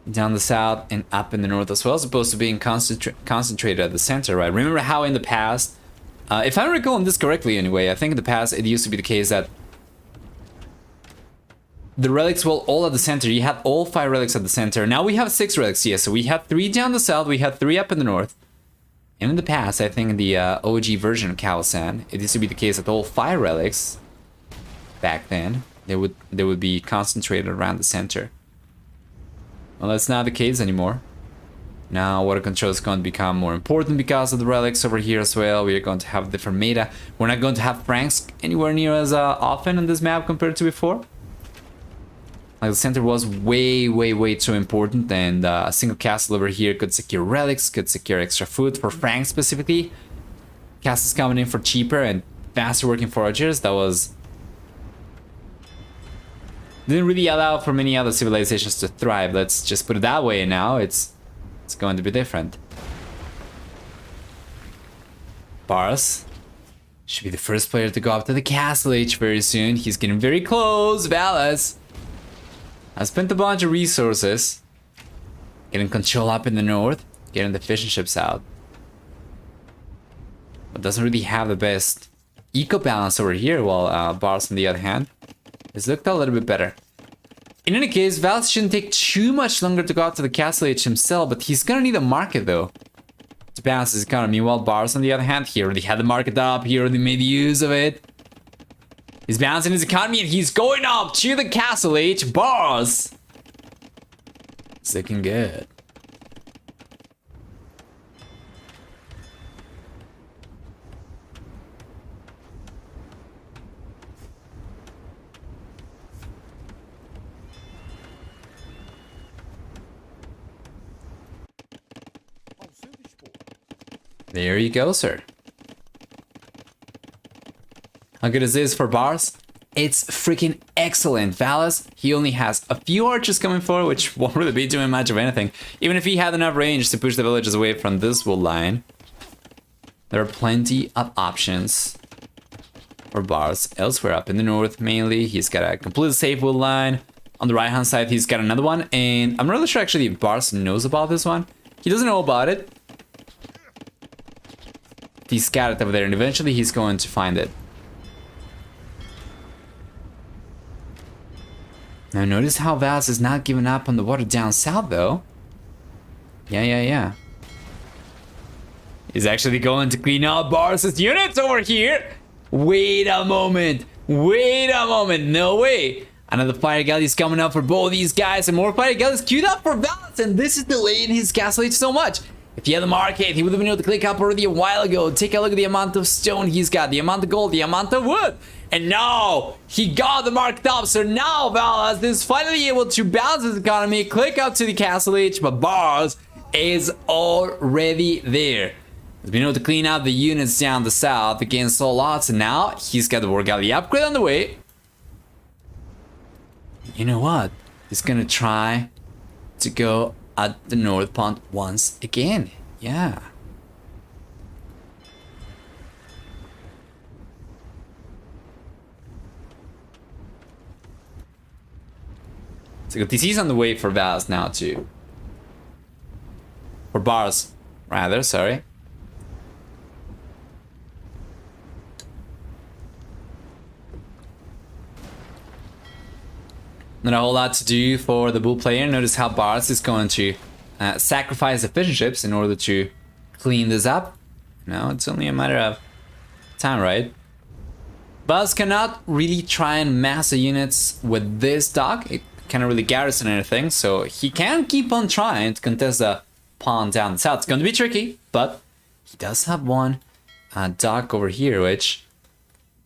A: Down the south and up in the north as well, as opposed to being concentrated at the center, right? Remember how in the past, if I'm recalling this correctly anyway, I think in the past it used to be the case that the relics were all at the center. You had all 5 relics at the center. Now we have 6 relics, yes. So we had 3 down the south, we had 3 up in the north. And in the past, I think in the OG version of Khao-San, it used to be the case that all 5 relics back then, they would be concentrated around the center. Well, that's not the case anymore. Now water control is going to become more important because of the relics over here as well. We are going to have different meta. We're not going to have Franks anywhere near as often on this map compared to before. Like the center was way too important, and a single castle over here could secure relics, could secure extra food for Franks specifically. Castles coming in for cheaper and faster working foragers. That was... didn't really allow for many other civilizations to thrive. Let's just put it that way. Now it's going to be different. Barles should be the first player to go up to the castle age very soon. He's getting very close. Valas I spent a bunch of resources getting control up in the north, getting the fishing ships out, but doesn't really have the best eco balance over here, while Barles on the other hand has looked a little bit better. In any case, Valas shouldn't take too much longer to go out to the castle age himself, but he's gonna need a market though to balance his economy, while Barles on the other hand, he already had the market up, he already made use of it. He's balancing his economy and he's going up to the castle age. Barles! It's looking good. There you go, sir. How good is this for Barles? It's freaking excellent. Valas, he only has a few archers coming forward, which won't really be doing much of anything. Even if he had enough range to push the villagers away from this wood line, there are plenty of options for Barles elsewhere. Up in the north, mainly, he's got a completely safe wood line. On the right-hand side, he's got another one, and I'm not really sure actually if Barles knows about this one. He doesn't know about it. He's scattered over there, and eventually he's going to find it. Now notice how Valas is not giving up on the water down south though. Yeah. He's actually going to clean out Barles' units over here. Wait a moment. No way. Another fire galley is coming up for both these guys, and more fire galleys queued up for Valas, and this is delaying his castle age so much. If he had the market, he would have been able to click up already a while ago. Take a look at the amount of stone he's got, the amount of gold, the amount of wood. And now he got the market up. So now Valas is finally able to balance his economy, click up to the castle age, but Barles is already there. He's been able to clean out the units down the south against all odds, and now he's got the war galley upgrade on the way. You know what? He's gonna try to go at the north pond once again. Yeah. So TC's on the way for Valas now too. For Barles, rather, sorry. Not a whole lot to do for the bull player. Notice how Barles is going to sacrifice the fishing ships in order to clean this up. No, it's only a matter of time, right? Barles cannot really try and mass the units with this dock. It cannot really garrison anything, so he can keep on trying to contest the pond down south. It's going to be tricky, but he does have one dock over here, which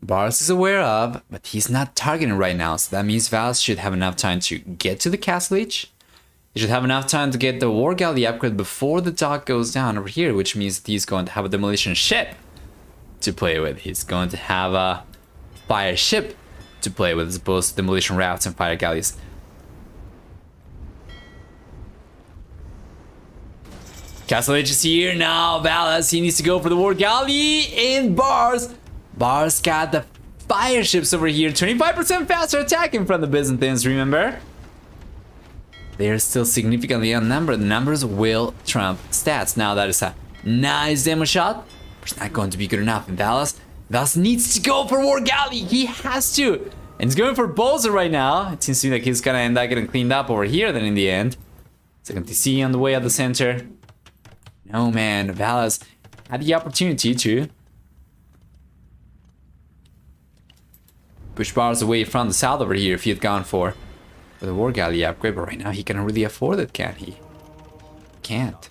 A: Barles is aware of, but he's not targeting right now, so that means Valas should have enough time to get to the castle age. He should have enough time to get the war galley upgrade before the dock goes down over here, which means that he's going to have a demolition ship to play with. He's going to have a fire ship to play with, as opposed to demolition rafts and fire galleys. Castle age is here now. Valas, he needs to go for the war galley, and Barles got the fire ships over here. 25% faster attacking from the Byzantines, remember? They're still significantly outnumbered. Numbers will trump stats. Now that is a nice demo shot, but it's not going to be good enough. And Valas needs to go for war galley. He has to. And he's going for Bolzer right now. It seems to me like he's gonna end up getting cleaned up over here then in the end. Second TC on the way at the center. No man, Valas had the opportunity to push Barles away from the south over here if he had gone for the war galley upgrade, but right now he cannot really afford it, can he? Can't.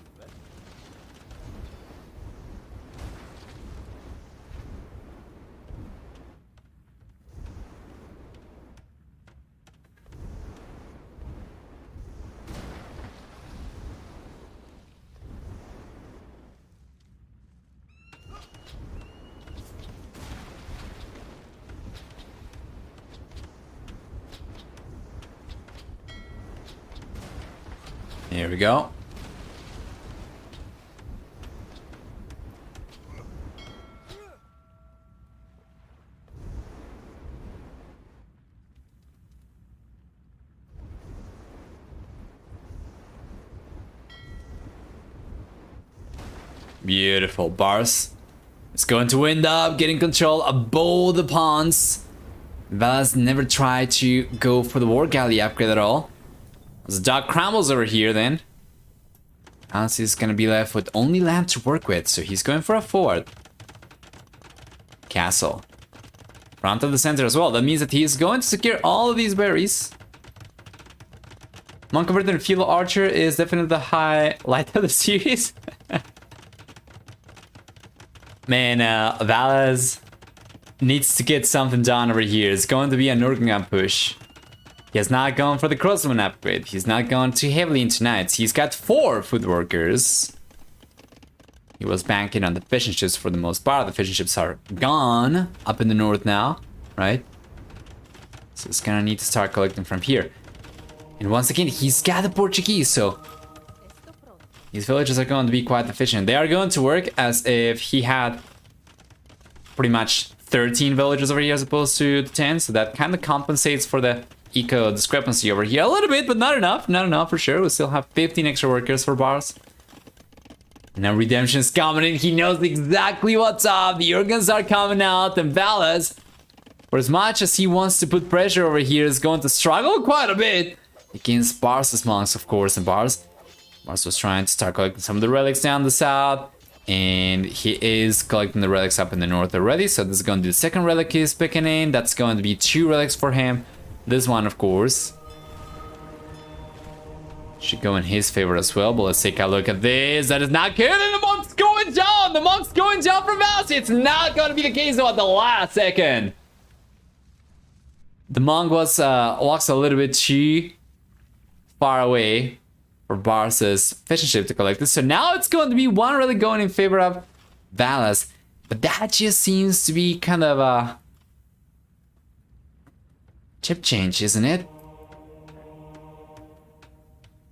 A: Here we go. Beautiful. Barles is going to wind up, getting control of both the pawns. Valas never tried to go for the War Galley upgrade at all. As Doc crumbles over here then. Valas is going to be left with only land to work with, so he's going for a forward. Castle. Front of the center as well. That means that he's going to secure all of these berries. Monk Converter and Field Archer is definitely the highlight of the series. Man, Valas needs to get something done over here. It's going to be a Nurgle push. He has not gone for the Crossman upgrade. He's not gone too heavily into Knights. He's got 4 food workers. He was banking on the fishing ships for the most part. The fishing ships are gone up in the north now, right? So he's gonna need to start collecting from here. And once again, he's got the Portuguese, so these villages are going to be quite efficient. They are going to work as if he had pretty much 13 villages over here as opposed to the 10. So that kind of compensates for the eco discrepancy over here a little bit, but not enough. Not enough for sure. We still have 15 extra workers for Barles. Now Redemption's coming in. He knows exactly what's up. The organs are coming out. And Valas, for as much as he wants to put pressure over here, is going to struggle quite a bit against Barles' monks, of course. And Barles was trying to start collecting some of the relics down the south, and he is collecting the relics up in the north already. So this is going to be the second relic he's picking in. That's going to be 2 relics for him. This one, of course, should go in his favor as well. But let's take a look at this. That is not good, and the monk's going down. The monk's going down for Valas. It's not going to be the case though at the last second. The monk was walks a little bit too far away for Barles' fishing ship to collect this. So now it's going to be 1 relic going in favor of Valas. But that just seems to be kind of a chip change, isn't it?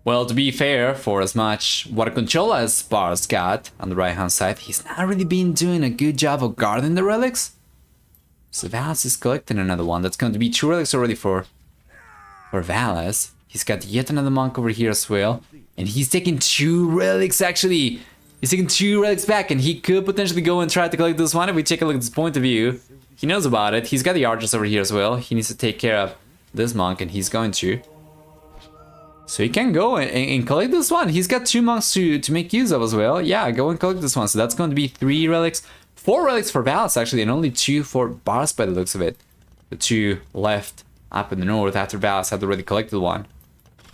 A: Well, to be fair, for as much water control as Barles got on the right hand side, he's not really been doing a good job of guarding the relics. So Valas is collecting another one. That's going to be 2 relics already for Valas. He's got yet another monk over here as well. And he's taking 2 relics, actually. He's taking 2 relics back, and he could potentially go and try to collect this one. If we take a look at his point of view, he knows about it. He's got the archers over here as well. He needs to take care of this monk, and he's going to. So he can go and collect this one. He's got 2 monks to make use of as well. Yeah, go and collect this one. So that's going to be 3 relics. 4 relics for Valas, actually, and only 2 for Barles by the looks of it. The 2 left up in the north after Valas had already collected one.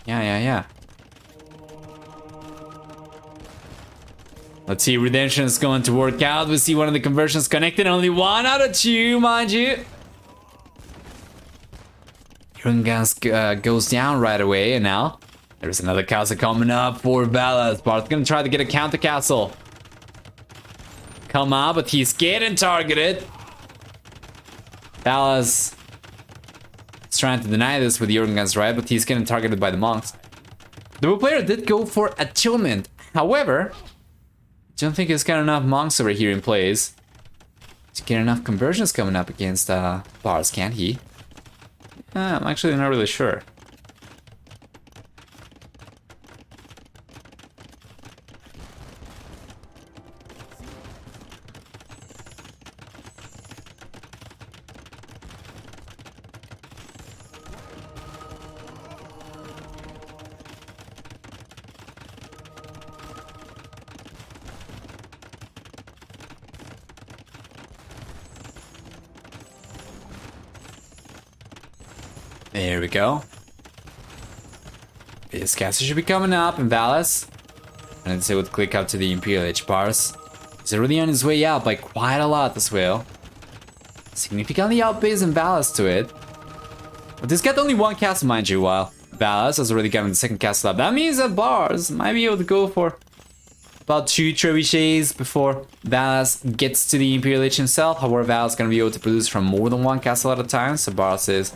A: Yeah. Let's see, Redemption is going to work out. We see one of the conversions connected. Only 1 out of 2, mind you. Jurgen goes down right away, and now there's another castle coming up for Valas. Bart's gonna try to get a counter castle. Come on, but he's getting targeted. Valas is trying to deny this with Jurgen's right, but he's getting targeted by the monks. The blue player did go for attunement. However, I don't think he's got enough monks over here in place to get enough conversions coming up against Barles, can he? I'm actually not really sure. There we go. This castle should be coming up in Valas. And let's say we'll click up to the Imperial Age Barles. He's already on his way out by quite a lot as well. Significantly outpacing Valas to it. But this got only 1 castle, mind you, while Valas has already gotten the 2nd castle up. That means that Barles might be able to go for about 2 trebuchets before Valas gets to the Imperial Age himself. However, Valas is going to be able to produce from more than 1 castle at a time. So Barles is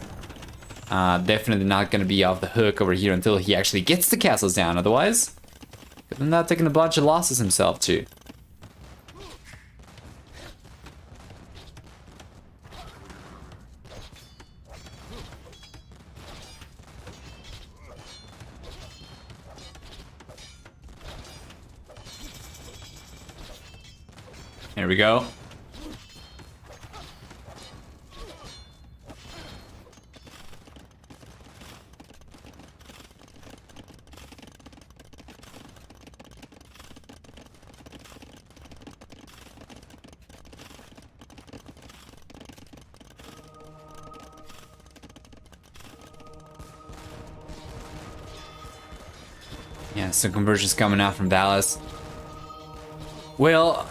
A: Definitely not going to be off the hook over here until he actually gets the castles down. Otherwise, he's not taking a bunch of losses himself too. Here we go. Yeah, some conversions coming out from Valas. Well,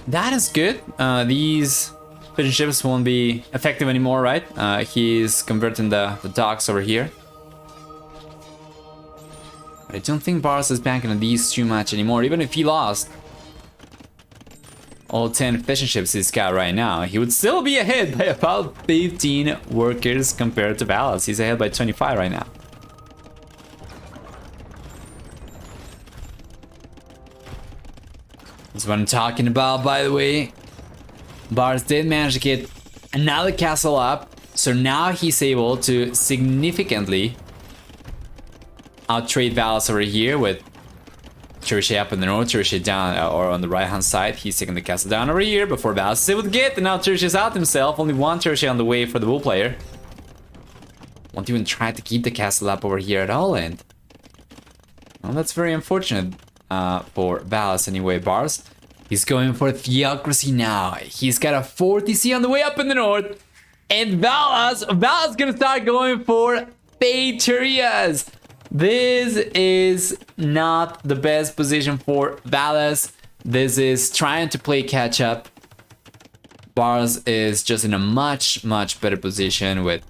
A: that is good. These fishing ships won't be effective anymore, right? He's converting the docks over here. But I don't think Barles is banking on these too much anymore. Even if he lost all 10 fishing ships he's got right now, he would still be ahead by about 15 workers compared to Valas. He's ahead by 25 right now. That's what I'm talking about, by the way. Barles did manage to get another castle up, so now he's able to significantly outtrade Valas over here with Cherushe up in the north, Cherushe down, or on the right hand side. He's taking the castle down over here before Valas is able to get, and now Cherushe's out himself. Only one Cherushe on the way for the bull player. Won't even try to keep the castle up over here at all, and well, that's very unfortunate. For Valas anyway. Barles, he's going for Theocracy now. He's got a 40C on the way up in the north. And Valas gonna start going for Patrias. This is not the best position for Valas. This is trying to play catch up. Barles is just in a much better position with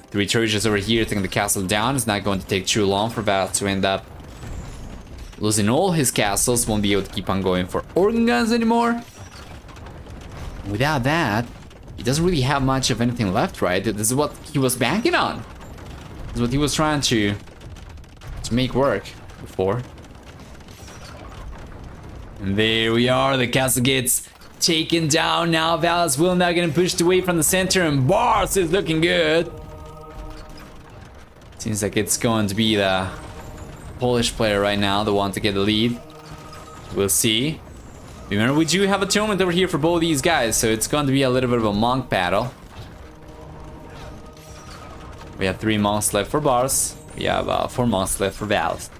A: 3 churches over here taking the castle down. It's not going to take too long for Valas to end up losing all his castles. Won't be able to keep on going for organ guns anymore. Without that, he doesn't really have much of anything left, right? This is what he was banking on. This is what he was trying to make work before. And there we are. The castle gets taken down. Now Valas will now getting pushed away from the center, and Barles is looking good. Seems like it's going to be the Polish player right now, the one to get the lead. We'll see. Remember, we do have a tournament over here for both these guys, so it's going to be a little bit of a monk battle. We have 3 monks left for Barles. We have 4 monks left for Valas.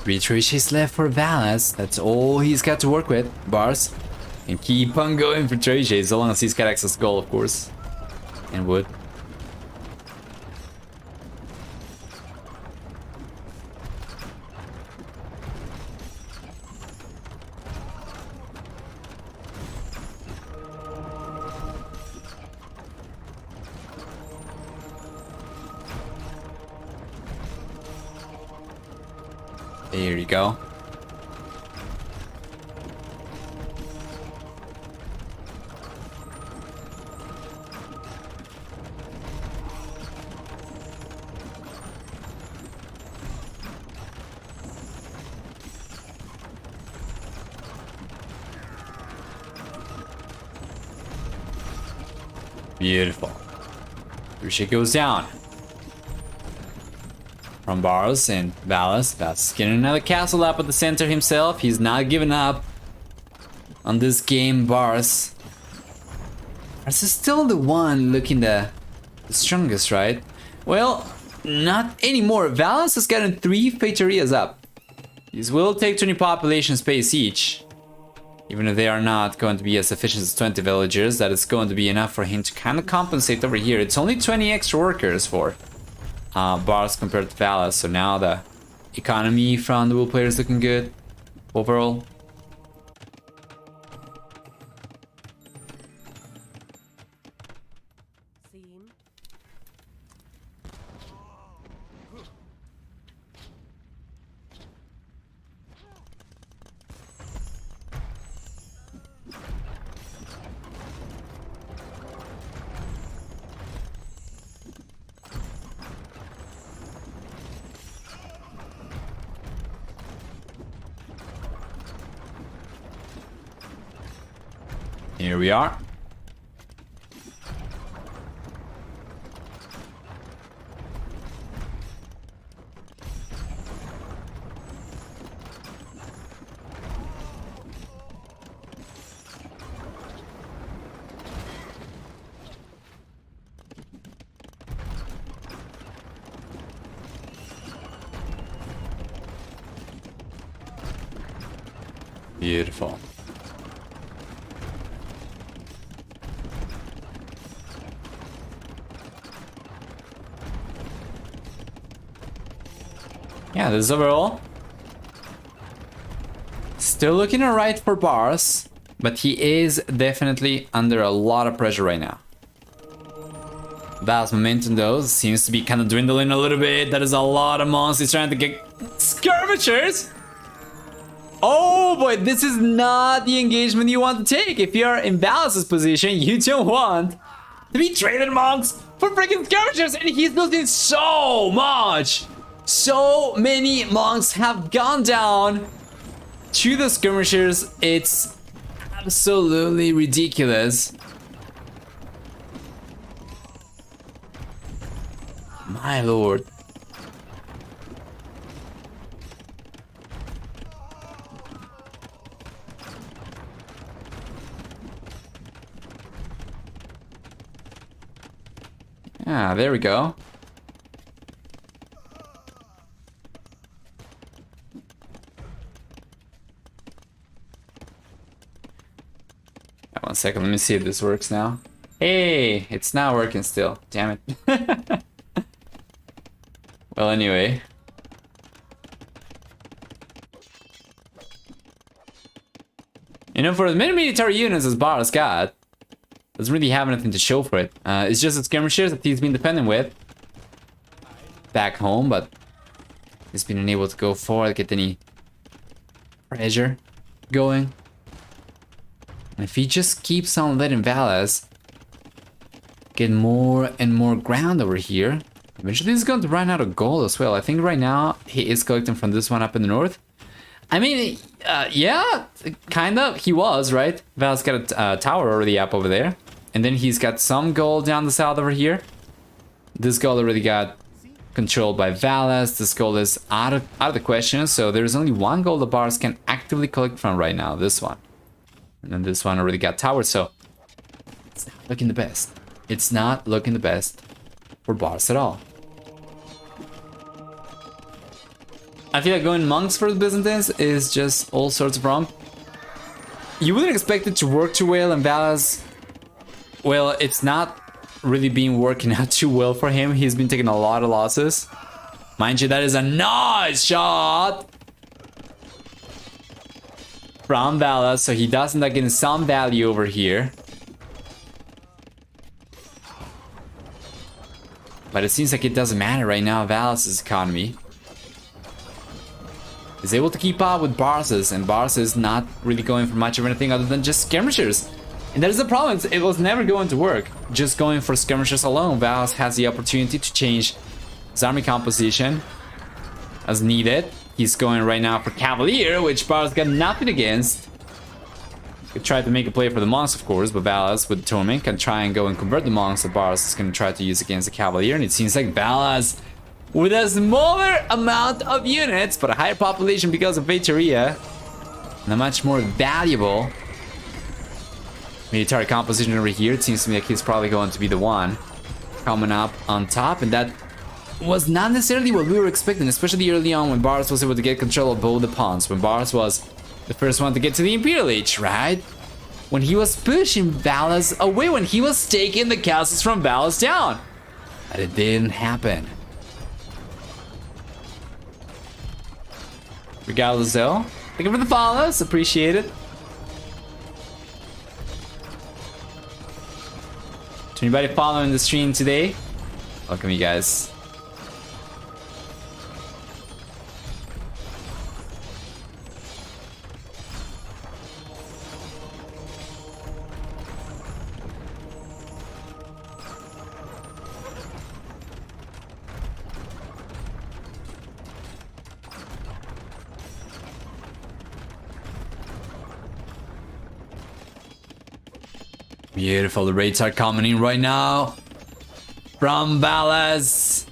A: Three Cherushes left for Valas. That's all he's got to work with. Barles can keep on going for Cherushes, so long as he's got access to gold, of course. And wood. There you go. Beautiful. Lucho goes down. From Barles and Valas. Valas getting another castle up at the center himself. He's not giving up on this game. Barles is still the one looking the strongest, right? Well, not anymore. Valas has gotten 3 Fetorias up. These will take 20 population space each. Even if they are not going to be as efficient as 20 villagers, that is going to be enough for him to kind of compensate over here. It's only 20 extra workers for Barles compared to Valas, so now the economy from the wool player is looking good overall. Here we are. Beautiful. Yeah, this is overall still looking alright for Barles, but he is definitely under a lot of pressure right now. Valas' momentum though seems to be kind of dwindling a little bit. That is a lot of monsters trying to get skirmishers. Oh boy, this is not the engagement you want to take. If you're in Valas' position, you don't want to be traded monks for freaking skirmishers, and he's losing so much. So many monks have gone down to the skirmishers. It's absolutely ridiculous. My lord. Ah, there we go. One second, let me see if this works now. Hey, it's not working still. Damn it. Well, anyway. You know, for as many military units as Barles got, doesn't really have anything to show for it. It's just the skirmishers that he's been defending with back home, but he's been unable to go forward, get any pressure going. And if he just keeps on letting Valas get more and more ground over here, eventually he's going to run out of gold as well. I think right now he is collecting from this one up in the north. I mean, yeah, kind of. He was, right? Valas got a tower already up over there. And then he's got some gold down the south over here. This gold already got controlled by Valas. This gold is out of the question. So there's only one gold the Barles can actively collect from right now. This one. And then this one already got towered. So it's not looking the best. It's not looking the best for Barles at all. I feel like going monks for the Byzantines is just all sorts of wrong. You wouldn't expect it to work too well, and Valas, well, it's not really been working out too well for him. He's been taking a lot of losses. Mind you, that is a nice shot from Valas, so he does end up getting some value over here. But it seems like it doesn't matter right now. Valas' economy is able to keep up with Barles', and Barles is not really going for much of anything other than just skirmishers. And that is the problem. It was never going to work. Just going for skirmishers alone. Valas has the opportunity to change his army composition as needed. He's going right now for Cavalier, which Barles got nothing against. Could try to make a play for the monks, of course, but Valas with the Torment can try and go and convert the monks that Barles is going to try to use against the Cavalier. And it seems like Valas, with a smaller amount of units, but a higher population because of Veteria, and a much more valuable military composition over here, it seems to me like he's probably going to be the one coming up on top, and that was not necessarily what we were expecting, especially early on when Barles was able to get control of both the pawns, when Barles was the first one to get to the Imperial Age, right? When he was pushing Valas away, when he was taking the castles from Valas down. But it didn't happen. Regardless though, thank you for the follows, appreciate it. To anybody following the stream today, welcome you guys. Beautiful. The raids are coming in right now. From Valas.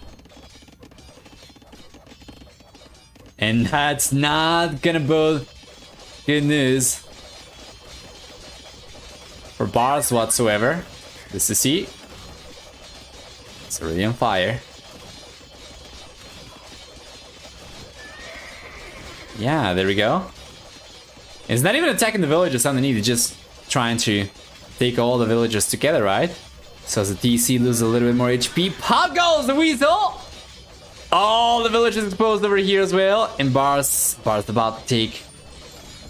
A: And that's not gonna bode good news for Barles whatsoever. This is he. It's already on fire. Yeah, there we go. It's not even attacking the villagers underneath, it's just trying to take all the villagers together, right? So as the DC loses a little bit more HP, pop goes the weasel! All the villagers exposed over here as well. And Barles about to take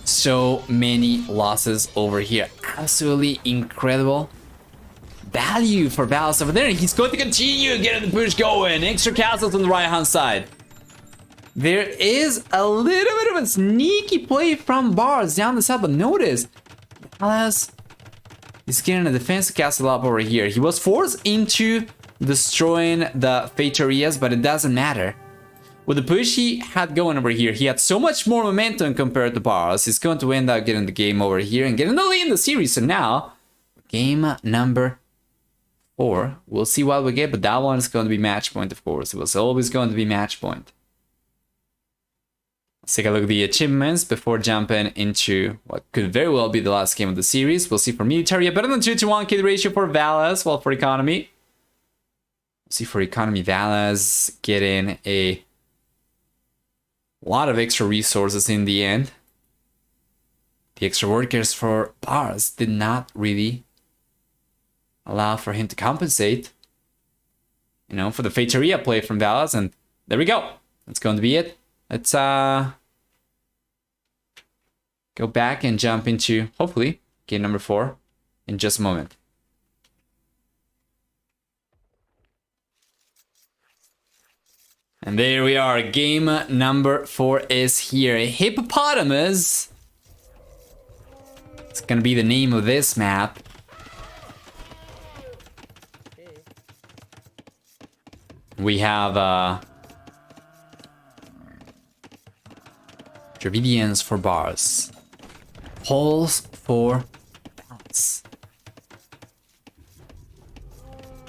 A: so many losses over here. Absolutely incredible value for Valas over there. He's going to continue getting the push going. Extra castles on the right hand side. There is a little bit of a sneaky play from Barles down the side, but notice Valas is getting a defensive castle up over here. He was forced into destroying the Qualifiers, but it doesn't matter. With the push he had going over here, he had so much more momentum compared to Barles. He's going to end up getting the game over here and getting the lead in the series. So now, game number 4. We'll see what we get, but that one is going to be match point, of course. It was always going to be match point. Let's take a look at the achievements before jumping into what could very well be the last game of the series. We'll see for military, a better than 2-to-1 kill ratio for Valas, while for economy. We'll see for economy, Valas getting a lot of extra resources in the end. The extra workers for Barles did not really allow for him to compensate, you know, for the Feitoria play from Valas, and there we go. That's going to be it. Let's go back and jump into, hopefully, game number 4 in just a moment. And there we are, game number 4 is here. Hippopotamus. It's gonna be the name of this map. We have Dravidians for Barles. Poles for Valas.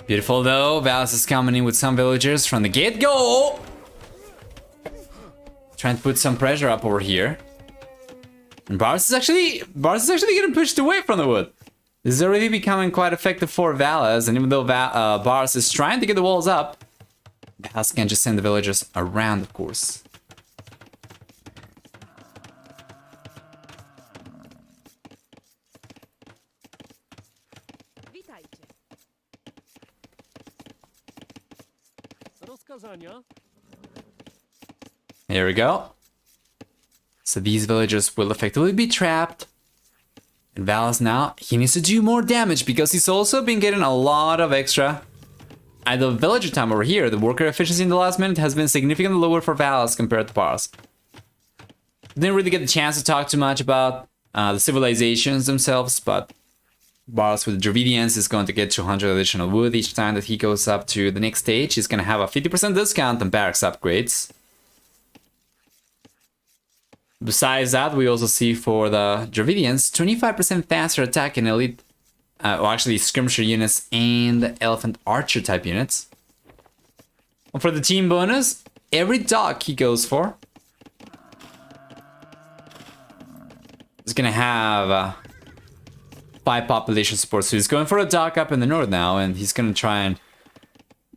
A: Beautiful though, Valas is coming in with some villagers from the get-go. Trying to put some pressure up over here. And Barles is actually getting pushed away from the wood. This is already becoming quite effective for Valas, and even though Barles is trying to get the walls up, Valas can just send the villagers around, of course. Here we go. So these villagers will effectively be trapped. And Valas now, he needs to do more damage because he's also been getting a lot of extra. And the villager time over here, the worker efficiency in the last minute has been significantly lower for Valas compared to Barles. Didn't really get the chance to talk too much about the civilizations themselves, but Barles with the Dravidians is going to get 200 additional wood each time that he goes up to the next stage. He's going to have a 50% discount on barracks upgrades. Besides that, we also see for the Dravidians 25% faster attack in elite, well, actually skirmisher units and elephant archer type units. And for the team bonus, every dock he goes for is gonna have 5 population support. So he's going for a dock up in the north now, and he's gonna try and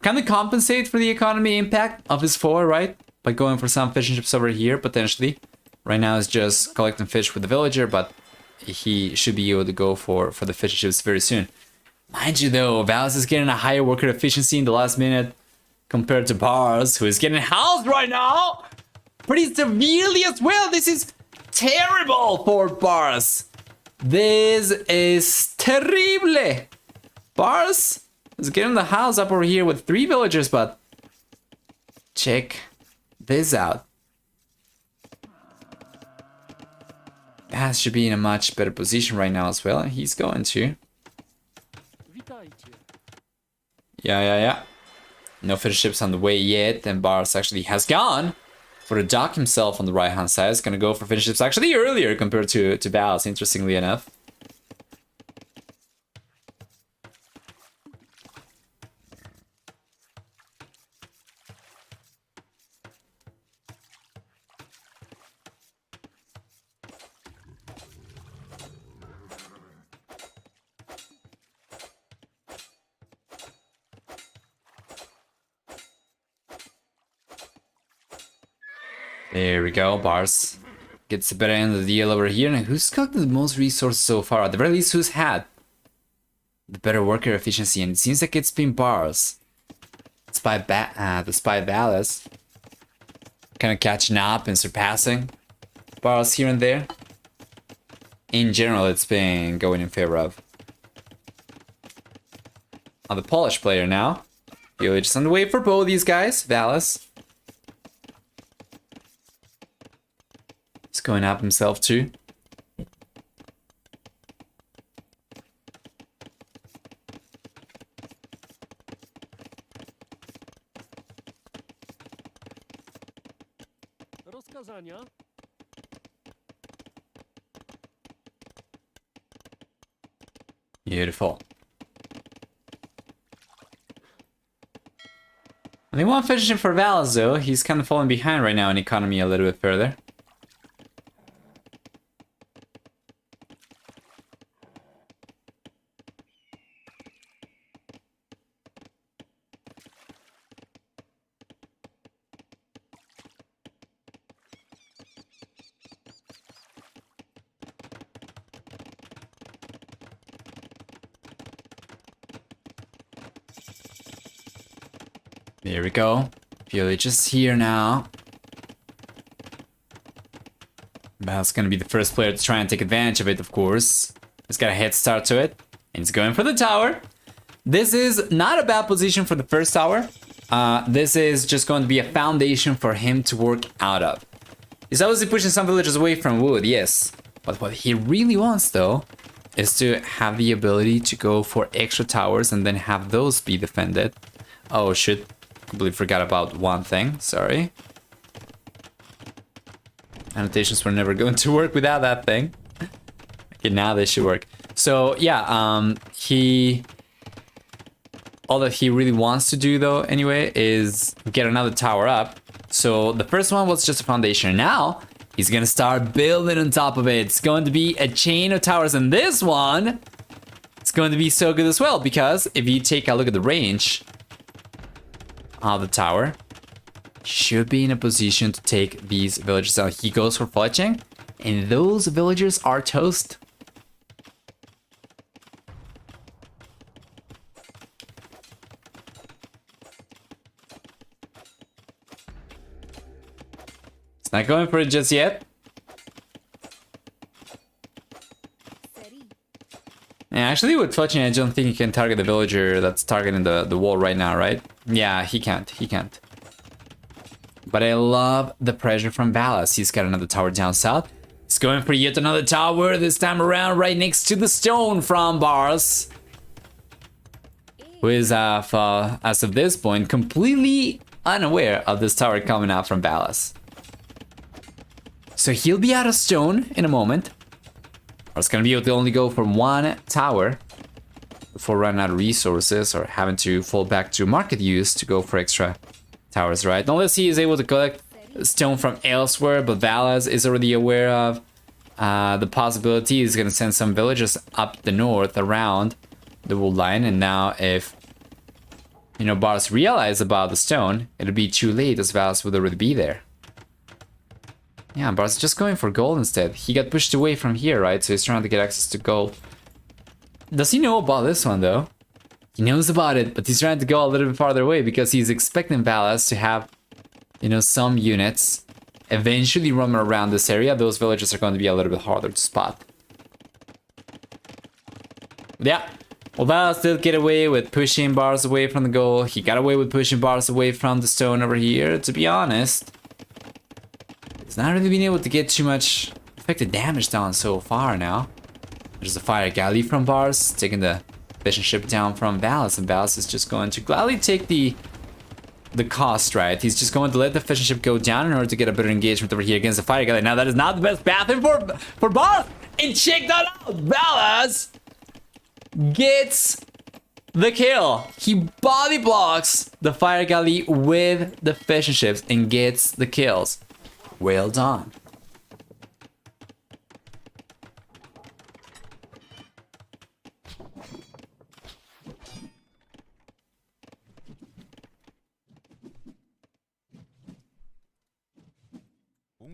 A: kind of compensate for the economy impact of his 4, right? By going for some fishing ships over here, potentially. Right now it's just collecting fish with the villager, but he should be able to go for the fishing ships very soon. Mind you though, Valas is getting a higher worker efficiency in the last minute compared to Barles, who is getting housed right now pretty severely as well. This is terrible for Barles. This is terrible. Barles is getting the house up over here with 3 villagers, but check this out. Valas should be in a much better position right now as well, and he's going to. Yeah. No fish ships on the way yet, and Barles actually has gone for the dock himself on the right hand side. He's gonna go for fish ships actually earlier compared to Valas, interestingly enough. There we go. Barles gets the better end of the deal over here. And who's got the most resources so far? At the very least, who's had the better worker efficiency? And it seems like it's been Barles. Despite Valas kind of catching up and surpassing Barles here and there. In general, it's been going in favor of the Polish player now. You're just on the way for both these guys. Valas is going up himself too. Beautiful. They want finishing for Valas though. He's kind of falling behind right now in economy a little bit further. There we go. Village is here now. Val's gonna be the first player to try and take advantage of it, of course. He's got a head start to it. And he's going for the tower. This is not a bad position for the first tower. This is just going to be a foundation for him to work out of. He's obviously pushing some villagers away from wood, yes. But what he really wants, though, is to have the ability to go for extra towers and then have those be defended. Oh, shit. Completely forgot about one thing, sorry. Annotations were never going to work without that thing. Okay, now they should work. So, yeah, all that he really wants to do, though, anyway, is get another tower up. So, the first one was just a foundation. Now, he's gonna start building on top of it. It's going to be a chain of towers, and this one is going to be so good as well, because if you take a look at the range of the tower, should be in a position to take these villagers out. He goes for fletching, and those villagers are toast. It's not going for it just yet. And actually with fletching, I don't think you can target the villager that's targeting the wall right now, right? Yeah, he can't. But I love the pressure from Valas. He's got another tower down south. He's going for yet another tower, this time around right next to the stone from Barles, who is, as of this point, completely unaware of this tower coming out from Valas. So he'll be out of stone in a moment. Or it's gonna be able to only go for one tower before running out of resources or having to fall back to market use to go for extra towers, right? Unless he is able to collect stone from elsewhere, but Valas is already aware of the possibility. He's gonna send some villagers up the north around the wood line, and now if, you know, Barles realize about the stone, it'll be too late as Valas would already be there. Yeah, Barles is just going for gold instead. He got pushed away from here, right? So he's trying to get access to gold. Does he know about this one, though? He knows about it, but he's trying to go a little bit farther away because he's expecting Valas to have, you know, some units eventually roam around this area. Those villages are going to be a little bit harder to spot. Yeah. Well, Valas did get away with pushing Barles away from the goal. He got away with pushing Barles away from the stone over here, to be honest. He's not really been able to get too much effective damage down so far now. There's a fire galley from Barles, taking the fishing ship down from Valas, and Valas is just going to gladly take the cost, right? He's just going to let the fishing ship go down in order to get a better engagement over here against the fire galley. Now that is not the best pathing for Barles, and check that out! Valas gets the kill. He body blocks the fire galley with the fishing ships and gets the kills. Well done.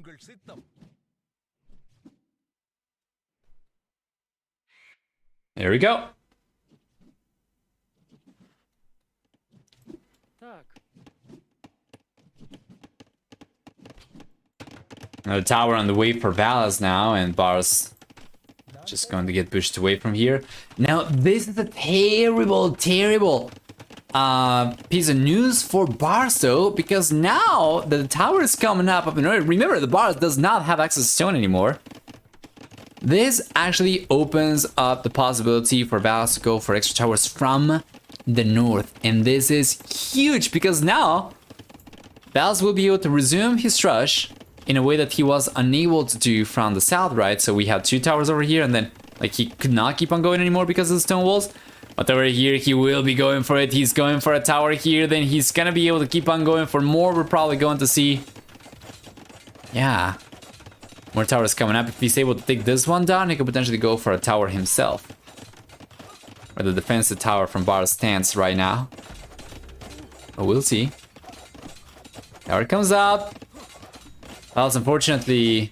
B: உங்கள் சித்தம்.
A: There we go. Another tower on the way for Valas now, and Barles just going to get pushed away from here. Now, this is a terrible piece of news for Barles, though, because now that the tower is coming up in order. Remember, the Barles does not have access to stone anymore. This actually opens up the possibility for Valas to go for extra towers from the north, and this is huge because now Valas will be able to resume his rush in a way that he was unable to do from the south, right? So we have 2 towers over here, and then like he could not keep on going anymore because of the stone walls. But over here, he will be going for it. He's going for a tower here, then he's gonna be able to keep on going for more. We're probably going to see, yeah, more towers coming up. If he's able to take this one down, he could potentially go for a tower himself. Where the defensive tower from Barles stands right now. But we'll see. Tower comes up. Valas unfortunately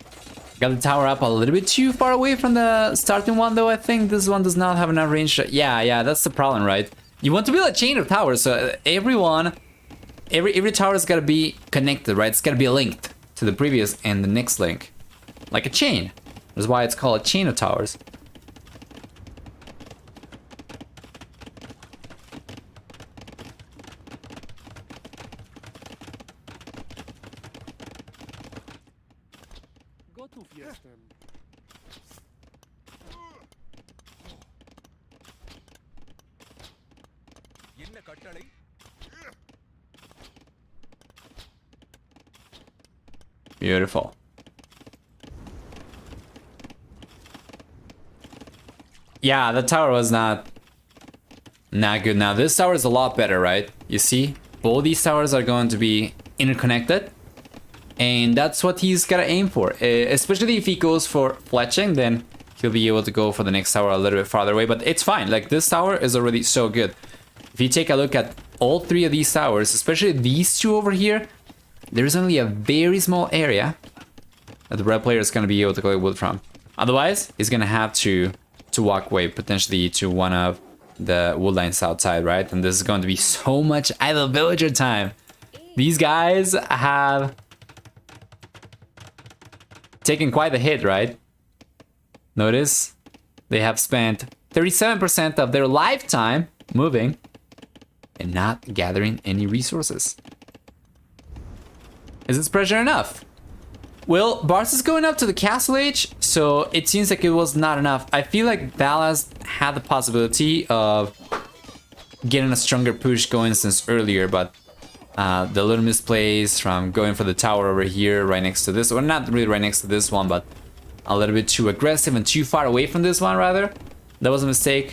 A: got the tower up a little bit too far away from the starting one, though. I think this one does not have enough range. Yeah, that's the problem, right? You want to build a chain of towers, so every tower's gotta be connected, right? It's gotta be linked to the previous and the next link. Like a chain. That's why it's called a chain of towers.
B: என்ன கட்டளை?
A: Beautiful. Yeah, the tower was not good. Now this tower is a lot better, right? You see, both these towers are going to be interconnected, and that's what he's gotta aim for. Especially if he goes for fletching, then he'll be able to go for the next tower a little bit farther away. But it's fine. Like, this tower is already so good. If you take a look at all 3 of these towers, especially these 2 over here, there's only a very small area that the red player is going to be able to collect wood from. Otherwise, he's going to have to walk away potentially to one of the wood lines outside, right? And this is going to be so much idle villager time. These guys have taken quite a hit, right? Notice they have spent 37% of their lifetime moving and not gathering any resources. Is this pressure enough? Well, Barles is going up to the castle age, so it seems like it was not enough. I feel like Valas had the possibility of getting a stronger push going since earlier, but the little misplays from going for the tower over here right next to this, or not really right next to this one, but a little bit too aggressive and too far away from this one, rather. That was a mistake.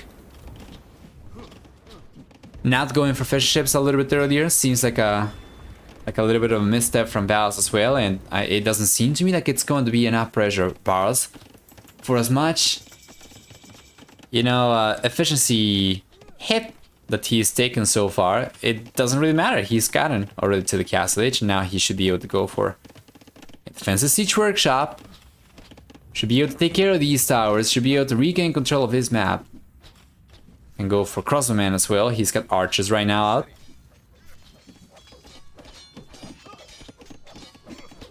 A: Not going for fish ships a little bit earlier seems like a little bit of a misstep from Valas as well, and it doesn't seem to me like it's going to be enough pressure. Barles, for as much, you know, efficiency hit that he's taken so far, it doesn't really matter. He's gotten already to the castle age, and now he should be able to go for a defensive siege workshop. Should be able to take care of these towers, should be able to regain control of his map. And go for crossbowman as well. He's got archers right now out.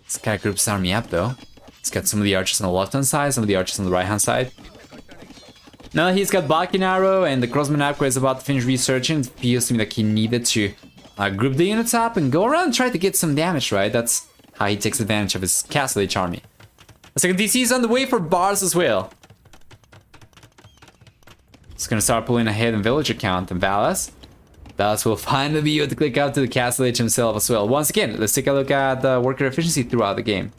A: This guy groups his army up though. He's got some of the archers on the left hand side, some of the archers on the right hand side. Now he's got Balkan arrow, and the crossbowman upgrade is about to finish researching. It feels to me like he needed to group the units up and go around and try to get some damage, right? That's how he takes advantage of his castle age army. A second DC is on the way for Barles as well. It's gonna start pulling ahead in villager count, and Valas will finally be able to click out to the castle age himself as well. Once again, let's take a look at the worker efficiency throughout the game.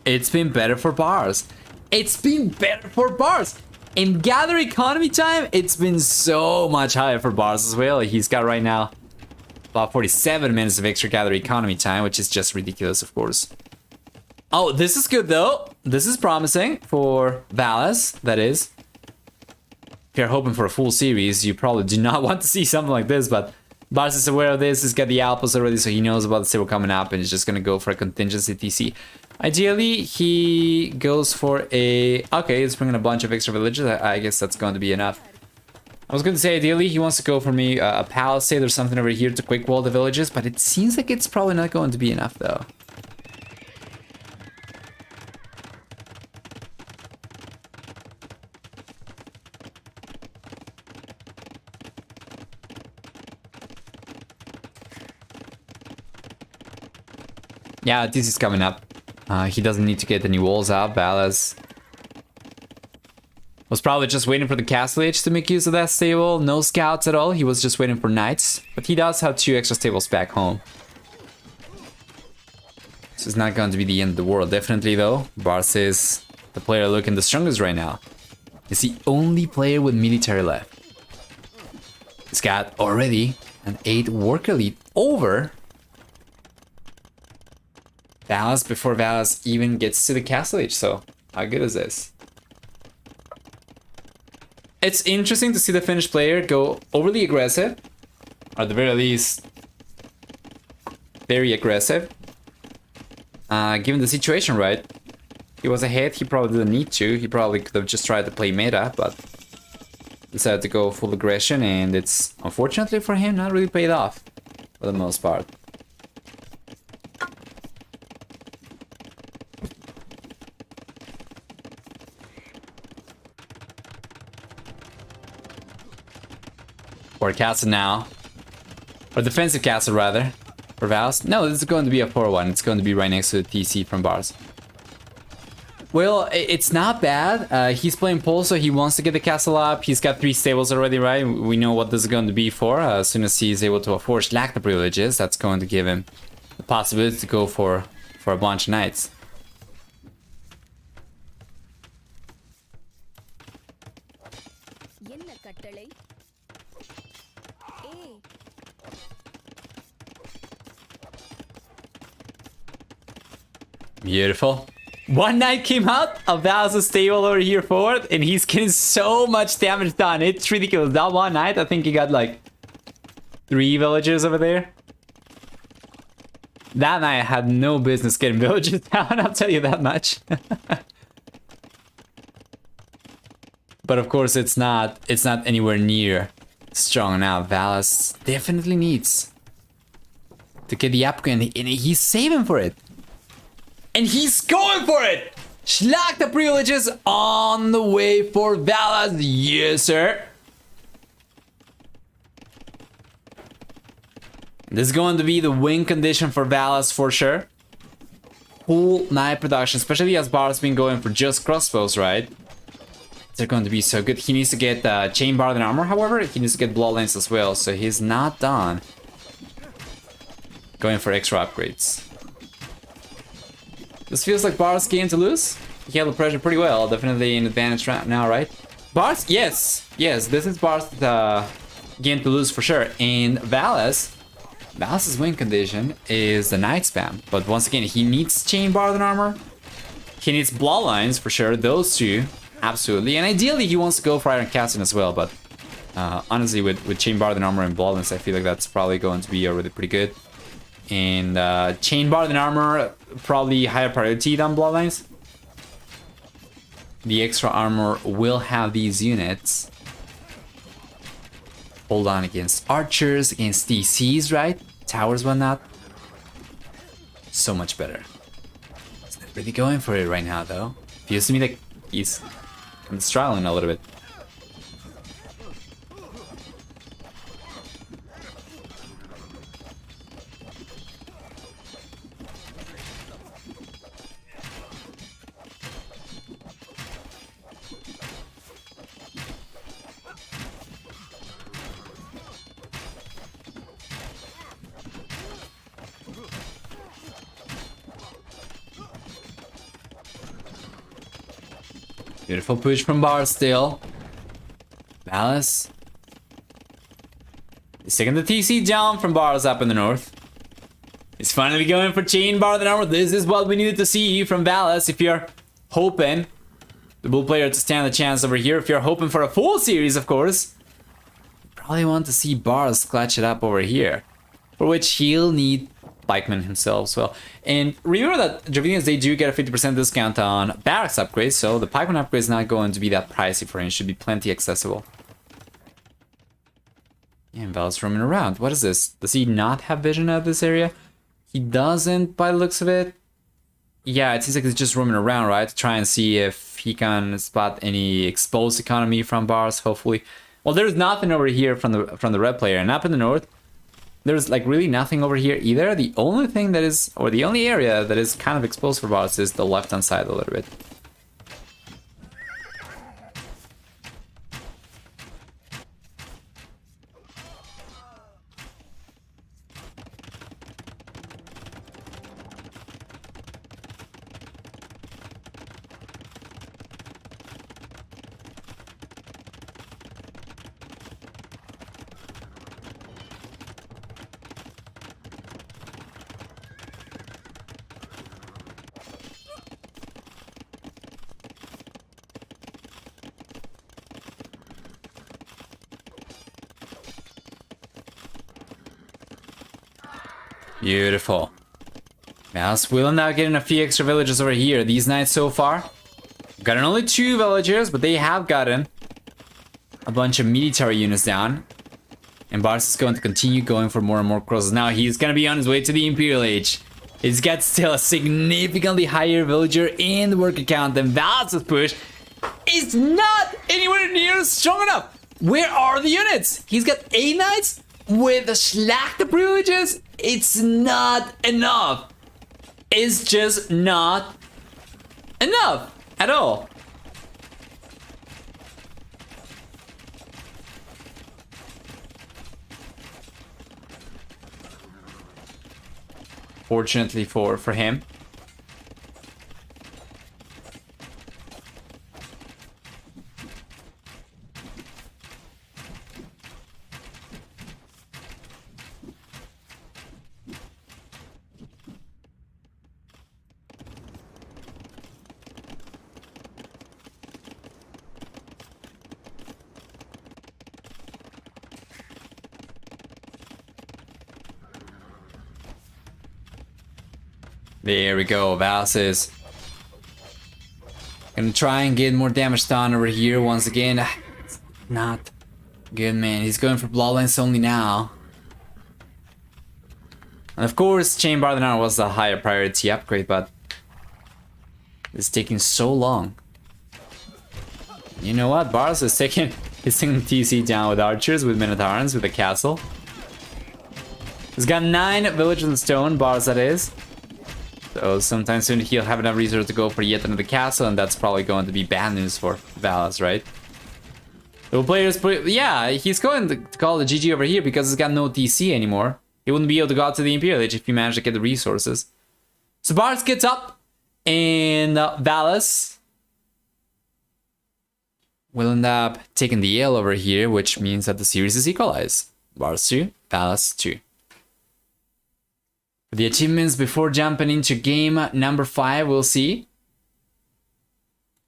A: It's been better for Barles. It's been better for Barles. In gather economy time, it's been so much higher for Barles as well. He's got right now about 47 minutes of extra gather economy time, which is just ridiculous, of course. Oh, this is good though. This is promising for Valas, that is. If you're hoping for a full series, you probably do not want to see something like this, but Barles is aware of this, he's got the outpost already, so he knows about the stable coming up, and he's just gonna go for a contingency TC. Ideally, he goes for a... Okay, he's bringing a bunch of extra villages. I guess that's going to be enough. I was going to say, ideally, he wants to go for me a palisade or something over here to quick wall the villages, but it seems like it's probably not going to be enough, though. Yeah, this is coming up. He doesn't need to get any walls out. Valas was probably just waiting for the castle age to make use of that stable. No scouts at all. He was just waiting for knights. But he does have 2 extra stables back home. So it's not going to be the end of the world. Definitely, though, Barles is the player looking the strongest right now. He's the only player with military left. He's got already an 8 worker lead over Valas before Valas even gets to the castle age. So how good is this? It's interesting to see the Finnish player go overly aggressive, or at the very least very aggressive, given the situation, right? He was ahead, he probably didn't need to. He probably could have just tried to play meta, but decided to go full aggression, and it's, unfortunately for him, not really paid off for the most part. Or castle now. Or defensive castle, rather. For Valas. No, this is going to be a 4-1. It's going to be right next to the TC from Barles. Well, it's not bad. He's playing pole, so he wants to get the castle up. He's got 3 stables already, right? We know what this is going to be for. As soon as he's able to afford lack the privileges, that's going to give him the possibility to go for a bunch of knights. Beautiful. One knight came out of Valas' stable over here forward, and he's getting so much damage done. It's ridiculous. That one knight, I think he got like 3 villagers over there. That knight had no business getting villagers down, I'll tell you that much. But of course, it's not anywhere near strong now. Valas definitely needs to get the upgrade, and he's saving for it. And he's going for it! Schlag the privileges on the way for Valas. Yes, sir. This is going to be the win condition for Valas for sure. Full knight production, especially as Barles been going for just crossbows, right? They're going to be so good. He needs to get chain bar and armor, however. He needs to get bloodlines as well, so he's not done going for extra upgrades. This feels like Barles' game to lose. He held the pressure pretty well. Definitely an advantage right now, right? Barles, yes. Yes, this is Barles' game to lose for sure. And Valas' win condition is the knight spam. But once again, he needs chain bar and armor. He needs bloodlines for sure. Those 2, absolutely. And ideally, he wants to go for iron casting as well. But honestly, with chain bar and armor and bloodlines, I feel like that's probably going to be already pretty good. And chain bar and armor, probably higher priority than bloodlines. The extra armor will have these units hold on against archers, against DCs, right? Towers, whatnot. So much better. He's not really going for it right now, though. Feels to me like he's struggling a little bit. Beautiful push from Barles still. Valas is taking the TC down from Barles up in the north. He's finally going for chain bar and armor. This is what we needed to see from Valas. If you're hoping the bull player to stand a chance over here, if you're hoping for a full series, of course, probably want to see Barles clutch it up over here, for which he'll need Pikeman himself as well. And remember that Dravinians, they do get a 50% discount on barracks upgrades, so the Pikeman upgrade is not going to be that pricey for him. It should be plenty accessible. And Valas roaming around. What is this? Does he not have vision of this area? He doesn't, by the looks of it. Yeah, it seems like he's just roaming around, right? To try and see if he can spot any exposed economy from Barles, hopefully. Well, there's nothing over here from the red player, and up in the north, there's like really nothing over here either. The only thing that is, or the only area that is kind of exposed for Barles is the left-hand side a little bit. Beautiful. Mouse will now getting a few extra villagers over here. These knights so far gotten only 2 villagers, but they have gotten a bunch of military units down. And Barles is going to continue going for more and more crosses. Now he's gonna be on his way to the Imperial Age. He's got still a significantly higher villager in the worker count than Valas' push. Is not anywhere near strong enough. Where are the units? He's got 8 knights with the Schlachter privileges. It's not enough. It's just not enough at all. Fortunately for him. There we go, Valas is gonna try and get more damage done over here once again. It's not good, man. He's going for bloodlines only now. And of course, Chain Bardenar was a higher priority upgrade, but it's taking so long. You know what? Barles is taking TC down with archers, with Minotaurs, with a castle. He's got 9 villages in stone, Barles that is. So sometime soon he'll have enough resources to go for yet another castle, and that's probably going to be bad news for Valas, right? The players, yeah, he's going to call the GG over here because he's got no TC anymore. He wouldn't be able to go out to the Imperial Age if he managed to get the resources. So Barles gets up, and Valas will end up taking the L over here, which means that the series is equalized. Barles 2, Valas 2. The achievements before jumping into game number 5, we'll see.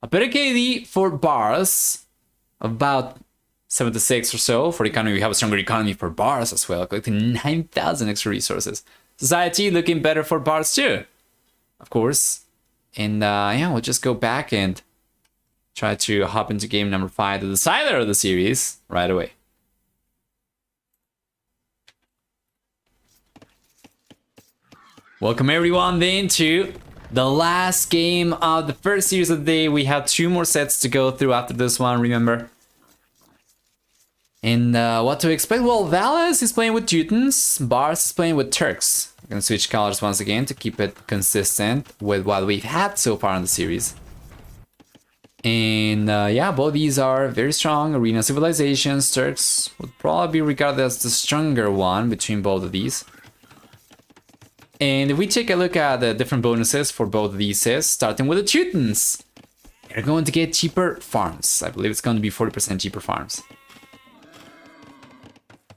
A: A better KD for Barles, about 76 or so. For the economy, we have a stronger economy for Barles as well, collecting 9,000 extra resources. Society looking better for Barles too, of course. And yeah, we'll just go back and try to hop into game number 5, the decider of the series, right away. Welcome everyone then to the last game of the first series of the day. We have 2 more sets to go through after this one, remember. And what to expect? Well, Valas is playing with Teutons, Barles is playing with Turks. I'm gonna switch colors once again to keep it consistent with what we've had so far in the series. And yeah, both these are very strong arena civilizations. Turks would probably be regarded as the stronger one between both of these. And if we take a look at the different bonuses for both of these sets, starting with the Teutons, they're going to get cheaper farms. I believe it's going to be 40% cheaper farms.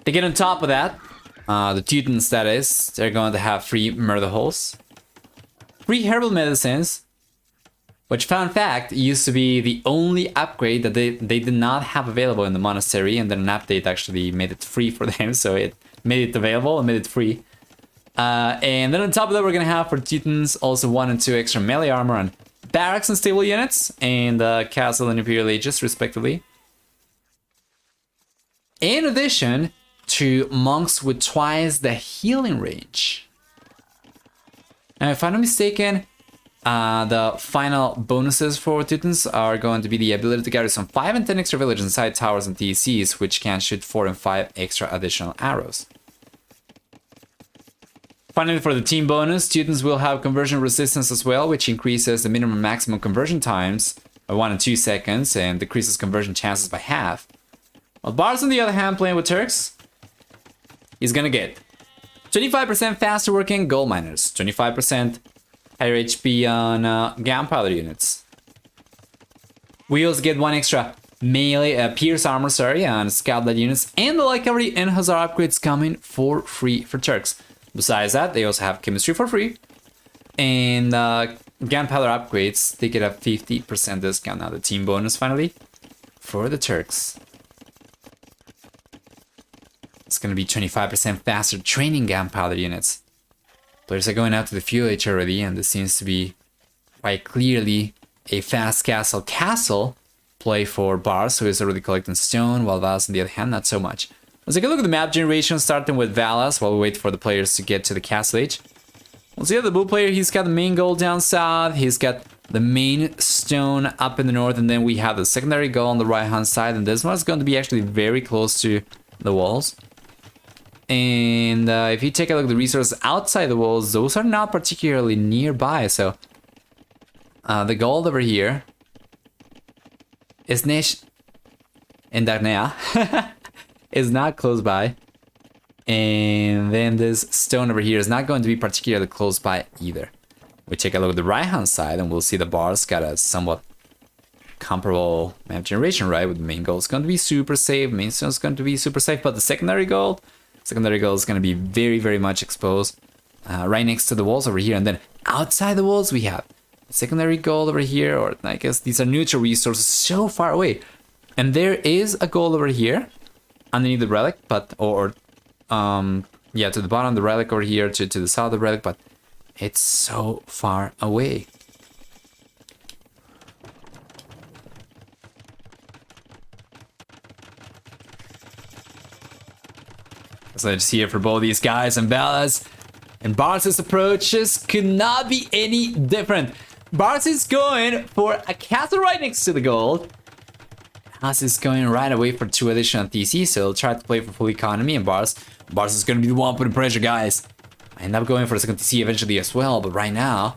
A: They get on top of that, the Teutons that is, they're going to have free murder holes, free herbal medicines, which, fun fact, used to be the only upgrade that they did not have available in the monastery, and then an update actually made it free for them, so it made it available and made it free. And then on top of that, we're gonna have for Titans also 1 and 2 extra melee armor on barracks and stable units, and castle and imperial aegis respectively. In addition to monks with twice the healing range. Now, if I'm not mistaken, the final bonuses for Titans are going to be the ability to garrison 5 and 10 extra villages inside towers and TCs, which can shoot 4 and 5 extra additional arrows. Finally, for the team bonus, Titans will have conversion resistance as well, which increases the minimum and maximum conversion times by 1 and 2 seconds and decreases conversion chances by half. While Barles, on the other hand, playing with Turks, he's gonna get 25% faster working gold miners, 25% higher HP on gunpowder units. We also get 1 extra melee pierce armor, on scout led units, and the light cavalry and hussar upgrades coming for free for Turks. Besides that, they also have chemistry for free, and gunpowder upgrades, they get a 50% discount. Now the team bonus finally for the Turks. It's going to be 25% faster training gunpowder units. Players are going out to the fuel age already, and this seems to be quite clearly a fast castle play for Barles, who is already collecting stone, while Valas, on the other hand, not so much. Let's take a look at the map generation, starting with Valas, while we wait for the players to get to the castle age. We'll see the blue player, he's got the main goal down south, he's got the main stone up in the north, and then we have the secondary goal on the right hand side, and this one's going to be actually very close to the walls. And if you take a look at the resources outside the walls, those are not particularly nearby, so the gold over here is niche in Darnea. Is not close by, and then this stone over here is not going to be particularly close by either. We take a look at the right hand side and we'll see the Barles got a somewhat comparable map generation, right? With the main goal is going to be super safe, main stone is going to be super safe, but the secondary goal is going to be very, very much exposed right next to the walls over here. And then outside the walls we have secondary gold over here, or I guess these are neutral resources so far away. And there is a gold over here underneath the relic, but yeah, to the bottom of the relic over here, to the south of the relic, but it's so far away. So let's see it for both these guys, and Valas and Barles' approaches could not be any different. Barles is going for a castle right next to the gold. Valas is going right away for 2 additional TC, so he'll try to play for full economy, and Barles is going to be the one putting pressure, guys. I end up going for a second TC eventually as well, but right now,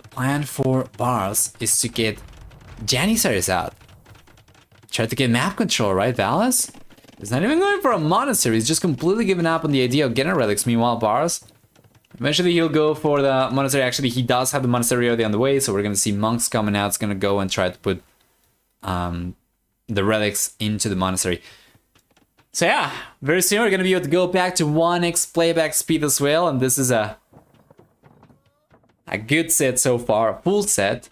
A: the plan for Barles is to get Janissaries out. Try to get map control, right, Valas? He's not even going for a monastery, he's just completely giving up on the idea of getting relics. Meanwhile, Barles, eventually he'll go for the monastery. Actually, he does have the monastery already on the way, so we're going to see monks coming out. It's going to go and try to put the relics into the monastery. So yeah, very soon we're gonna be able to go back to 1x playback speed as well, and this is a good set so far, a full set.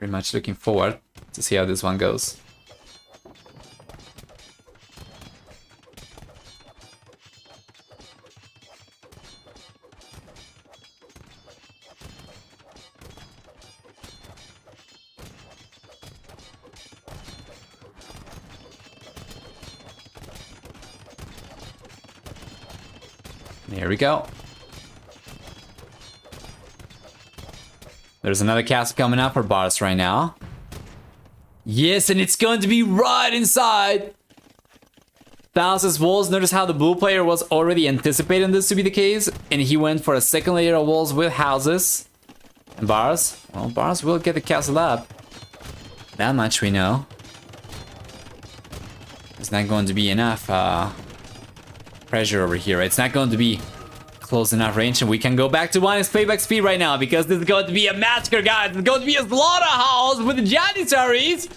A: Very much looking forward to see how this one goes. There we go. There's another castle coming up for Barles right now. Yes, and it's going to be right inside Valas' walls. Notice how the blue player was already anticipating this to be the case, and he went for a second layer of walls with houses. And Barles, well, Barles will get the castle up. That much we know. It's not going to be enough pressure over here. It's not going to be close enough range, and we can go back to 1x playback speed right now, because this is going to be a massacre, guys. It's going to be a slaughterhouse with the Janissaries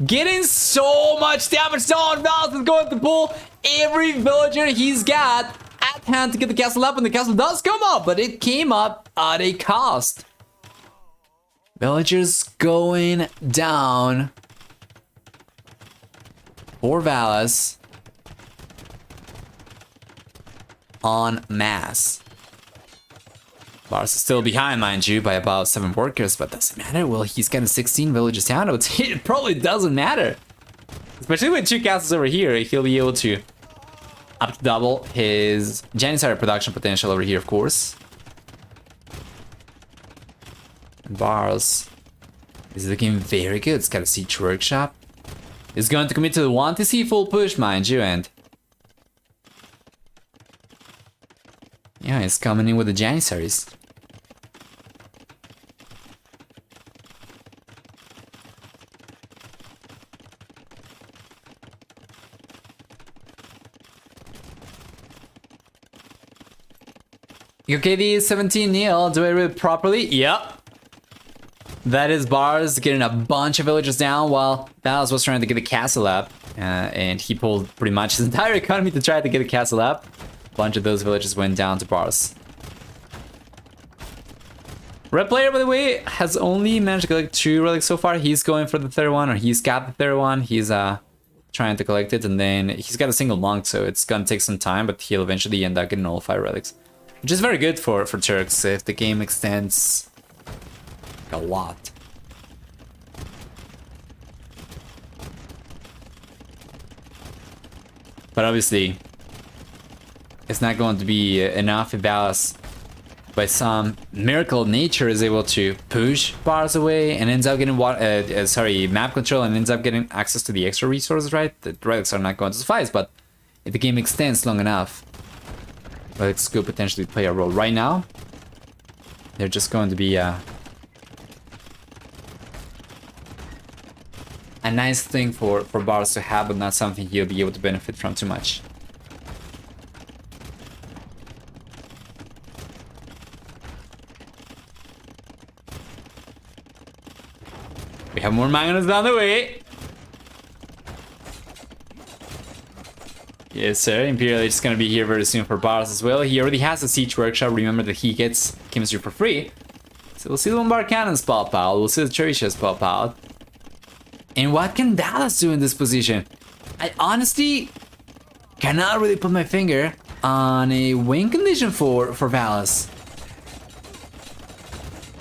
A: getting so much damage down. Valas is going to pull every villager he's got at hand to get the castle up, and the castle does come up, but it came up at a cost. Villagers going down for Valas en masse. Barles is still behind, mind you, by about 7 workers, but doesn't matter. Well, he's getting 16 villages down. It probably doesn't matter. Especially with 2 castles over here, he'll be able to up to double his Janissary production potential over here, of course. And Barles is looking very good. It's got a siege workshop. He's going to commit to the 1 TC full push, mind you, and yeah, he's coming in with the Janissaries. Okay, the 17-0. Do I read it properly? Yep. That is Barles getting a bunch of villagers down while Valas was trying to get the castle up. And he pulled pretty much his entire economy to try to get the castle up. A bunch of those villages went down to Barles. Red player, by the way, has only managed to collect 2 relics so far. He's going for the 3rd one, or he's got the 3rd one. He's trying to collect it, and then he's got a single monk, so it's gonna take some time, but he'll eventually end up getting all 5 relics. Which is very good for Turks if the game extends a lot. But obviously, it's not going to be enough if Valas, by some miracle of nature, is able to push Barles away and ends up getting map control and ends up getting access to the extra resources, right? The relics are not going to suffice, but if the game extends long enough, relics could potentially play a role. Right now, they're just going to be a nice thing for Barles to have, but not something he'll be able to benefit from too much. We have more mangonels down the way. Yes, sir. Imperial is going to be here very soon for Barles as well. He already has a siege workshop. Remember that he gets chemistry for free. So we'll see the bombard cannons pop out. We'll see the trebuchets pop out. And what can Valas do in this position? I honestly cannot really put my finger on a win condition for Valas.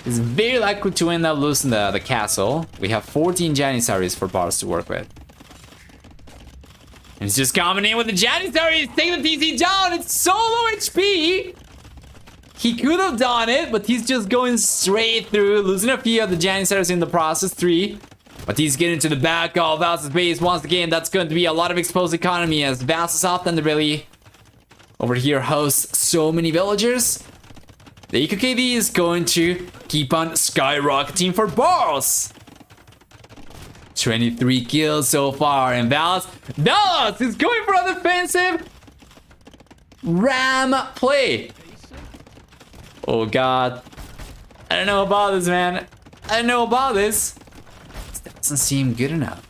A: He's very likely to end up losing the castle. We have 14 Janissaries for Barles to work with. And he's just coming in with the Janissaries, taking the TC down. It's so low HP. He could have done it, but he's just going straight through, losing a few of the Janissaries in the process, 3. But he's getting to the back of Valas' base once again. That's going to be a lot of exposed economy as Valas' off underbelly over here hosts so many villagers. The EQKD is going to keep on skyrocketing for Barles. 23 kills so far, and Valas is going for a defensive ram play. Oh god. I don't know about this, man. I don't know about this. This doesn't seem good enough.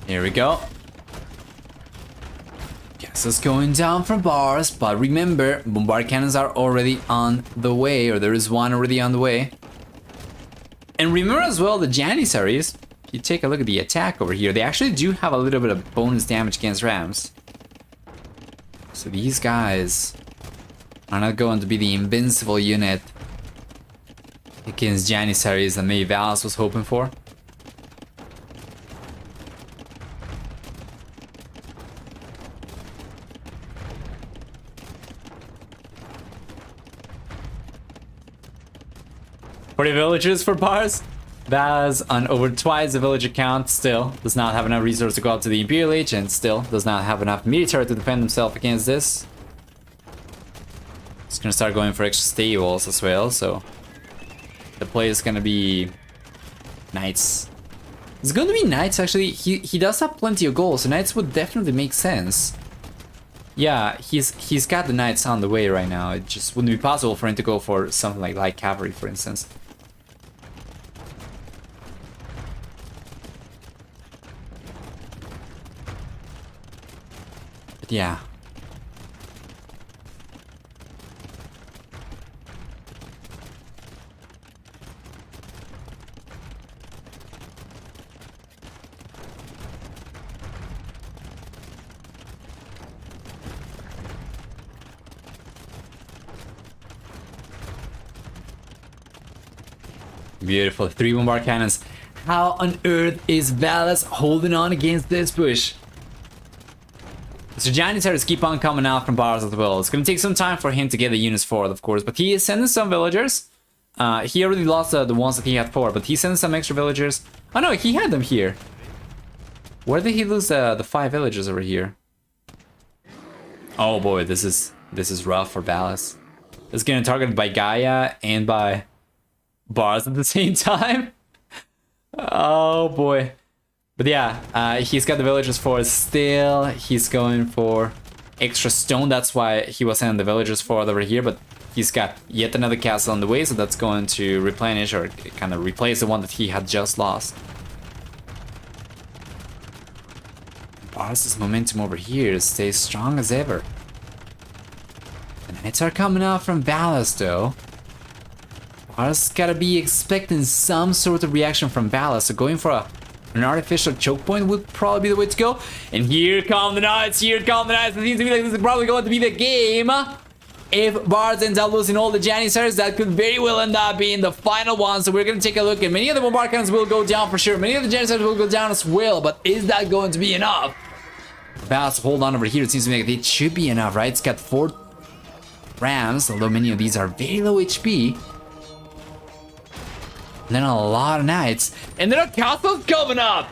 A: Here we go. Yes, it's going down for Barles, but remember, bombard cannons are already on the way, or there is one already on the way. And remember as well the Janissaries, if you take a look at the attack over here, they actually do have a little bit of bonus damage against rams. So these guys are not going to be the invincible unit against Janissaries that maybe Valas was hoping for. Forty villagers for Barles. Valas on over twice the villager count still does not have enough resources to go up to the Imperial Age and still does not have enough military to defend himself against this. He's gonna start going for extra stables as well, so the play is gonna be knights. It's gonna be knights actually. He does have plenty of goals, so knights would definitely make sense. Yeah, he's got the knights on the way right now. It just wouldn't be possible for him to go for something like light cavalry, for instance. But yeah. Beautiful. 3 bombard cannons. How on earth is Valas holding on against this push? So Janissaries keep on coming out from Barles as well. It's going to take some time for him to get the units forward, of course. But he is sending some villagers. He already lost the ones that he had forward, but he's sending some extra villagers. Oh no, he had them here. Where did he lose the 5 villagers over here? Oh boy, this is rough for Valas. It's getting targeted by Gaia and by Barles at the same time. Oh boy. But yeah, he's got the villagers forward still. He's going for extra stone. That's why he was sending the villagers forward over here. But he's got yet another castle on the way, so that's going to replenish or kind of replace the one that he had just lost. Barles' momentum over here stays strong as ever. The knights are coming out from Valas though. Barles gotta be expecting some sort of reaction from Valas, so going for an artificial choke point would probably be the way to go. And here come the knights, here come the knights. It seems to me like this is probably going to be the game. If Barles ends up losing all the Janissaries, that could very well end up being the final one. So we're going to take a look, and many of the bombard cannons will go down for sure. Many of the Janissaries will go down as well, but is that going to be enough? Valas, hold on over here. It seems to me like it should be enough, right? It's got 4 rams, although many of these are very low HP. And then a lot of knights. And there are castles coming up.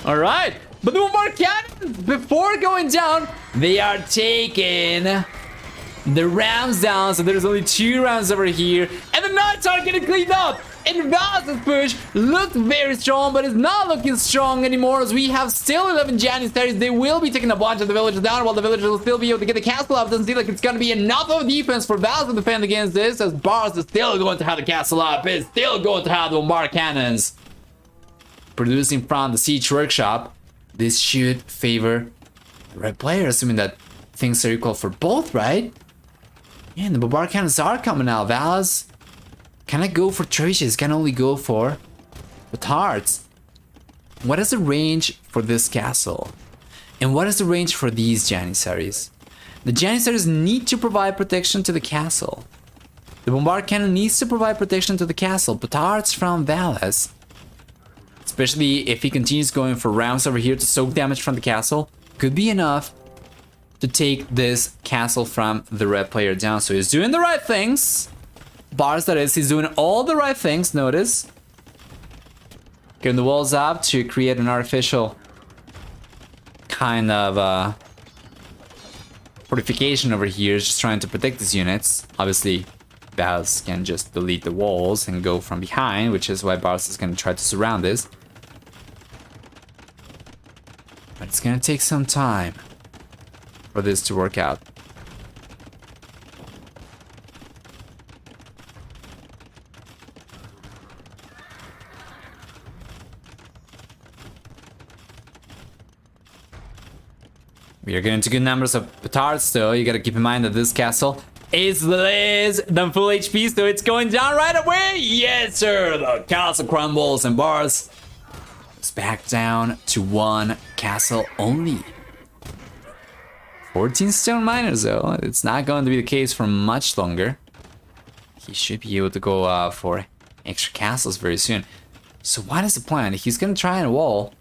A: Alright. But the bombard cannons, before going down, they are taking the rams down. So there's only 2 rams over here. And the knights are getting cleaned up. And Valas' push looked very strong, but it's not looking strong anymore, as we have still 11 Janissaries. They will be taking a bunch of the villagers down, while the villagers will still be able to get the castle up. Doesn't seem like it's going to be enough of a defense for Valas to defend against this, as Barles is still going to have the castle up. It's still going to have the bombard cannons producing from the siege workshop. This should favor the red player, assuming that things are equal for both, right? Yeah, and the bombard cannons are coming out. Valas can I go for trebuchets? Can only go for petards. What is the range for this castle? And what is the range for these Janissaries? The Janissaries need to provide protection to the castle. The bombard cannon needs to provide protection to the castle. Petards from Valas, especially if he continues going for rounds over here to soak damage from the castle, could be enough to take this castle from the red player down. So he's doing the right things. Barles, that is, he's doing all the right things, notice. Getting the walls up to create an artificial kind of fortification over here, just trying to protect these units. Obviously, Barles can just delete the walls and go from behind, which is why Barles is going to try to surround this. But it's going to take some time for this to work out. We are getting to good numbers of petards though. You gotta keep in mind that this castle is less than full HP, so it's going down right away. Yes, sir. The castle crumbles and Barles is back down to 1 castle only. 14 stone miners though. It's not going to be the case for much longer. He should be able to go for extra castles very soon. So what is the plan? He's gonna try and wall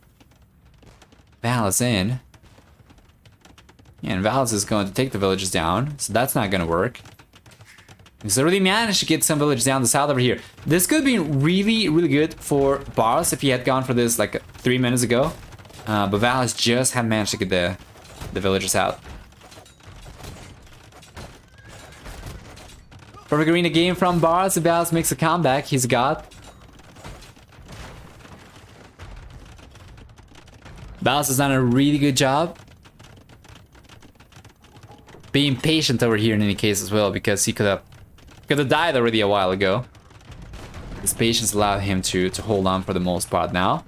A: Valas in. And Valas is going to take the villages down, so that's not going to work. He's already managed to get some villages down the south over here. This could be really, really good for Barles if he had gone for this like 3 minutes ago. But Valas just had managed to get the villagers out. Perfect arena game from Barles. If Valas makes a comeback, he's got. Valas has done a really good job being patient over here in any case as well, because he could have died already a while ago. His patience allowed him to hold on for the most part now.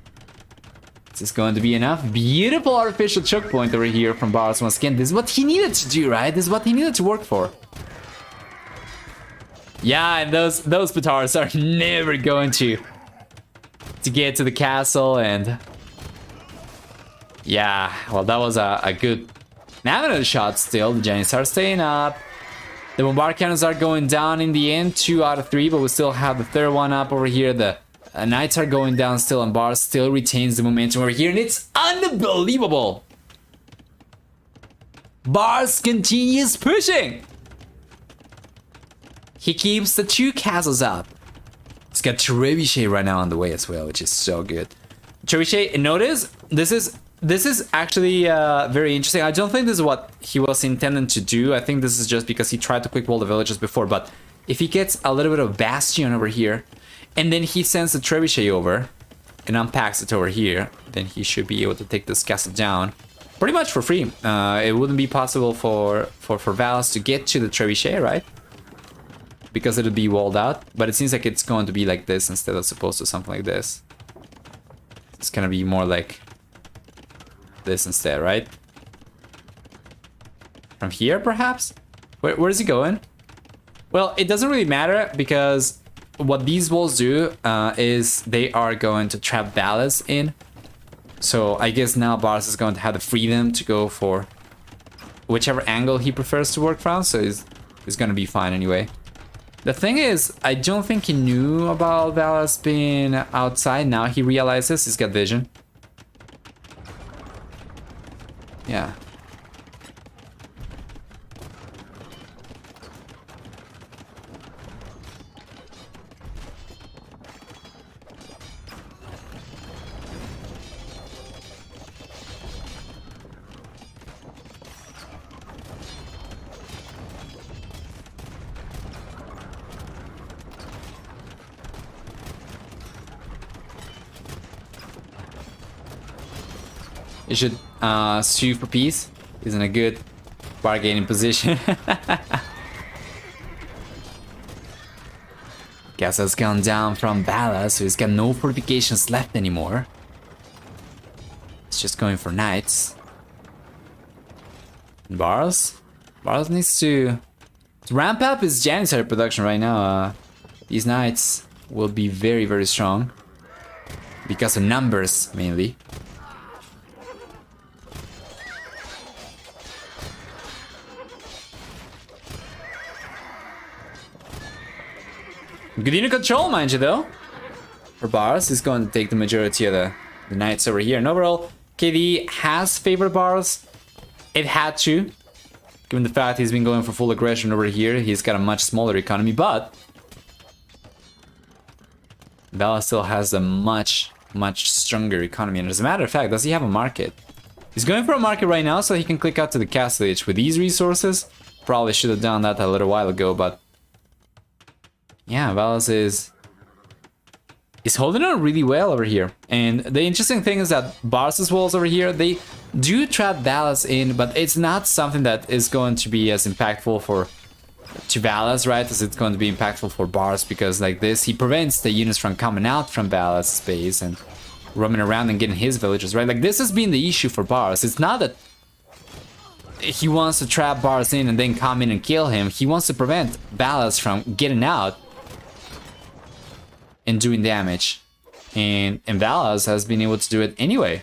A: Is this going to be enough? Beautiful artificial choke point over here from Barles once again. This is what he needed to do, right? This is what he needed to work for. Yeah, and those petards are never going to get to the castle, and yeah, well, that was a good navigator shot still. The Giants are staying up. The bombard cannons are going down in the end, 2 out of 3, but we still have the third one up over here. The Knights are going down still, and Barles still retains the momentum over here, and it's unbelievable. Barles continues pushing. He keeps the 2 castles up. He's got Trebuchet right now on the way as well, which is so good. Trebuchet, notice this is actually very interesting. I don't think this is what he was intending to do. I think this is just because he tried to quick wall the villages before. But if he gets a little bit of Bastion over here, and then he sends the Trebuchet over and unpacks it over here, then he should be able to take this castle down pretty much for free. It wouldn't be possible for Valas to get to the Trebuchet, right? Because it'll be walled out, but it seems like it's going to be like this instead of supposed to something like this. It's gonna be more like this instead, right? From here, perhaps? Where is he going? Well, it doesn't really matter, because what these walls do is they are going to trap Valas in. So I guess now Barles is going to have the freedom to go for whichever angle he prefers to work from, so he's gonna be fine anyway. The thing is, I don't think he knew about Valas being outside. Now he realizes he's got vision. Yeah. You should sue for peace. He's in a good bargaining position. Castle's gone down from Valas, so he's got no fortifications left anymore. He's just going for knights. And Barles needs to ramp up his janissary production right now. These knights will be very, very strong. Because of numbers, mainly. Good unit control, mind you, though. For Barles, he's going to take the majority of the knights over here. And overall, KD has favored Barles. It had to. Given the fact he's been going for full aggression over here, he's got a much smaller economy, but Valas still has a much stronger economy. And as a matter of fact, does he have a market? He's going for a market right now so he can click out to the castle age with these resources. Probably should have done that a little while ago, but yeah, Valas is holding on really well over here. And the interesting thing is that Barles' walls over here, they do trap Valas in, but it's not something that is going to be as impactful to Valas, right, as it's going to be impactful for Barles, because like this, he prevents the units from coming out from Valas' space and roaming around and getting his villagers, right? Like, this has been the issue for Barles. It's not that he wants to trap Barles in and then come in and kill him. He wants to prevent Valas from getting out and doing damage. And Valas has been able to do it anyway.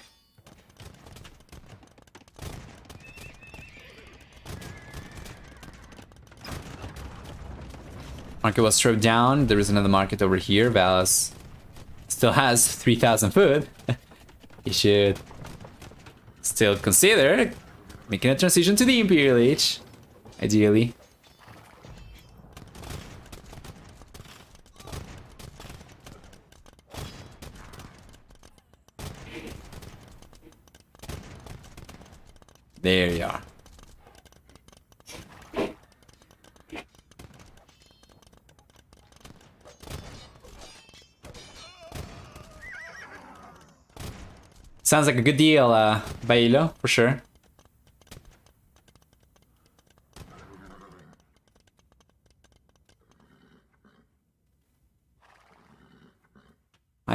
A: Market was stripped down. There is another market over here. Valas still has 3,000 food. He should still consider making a transition to the Imperial Age, ideally. There you are. Sounds like a good deal, Bailo, for sure.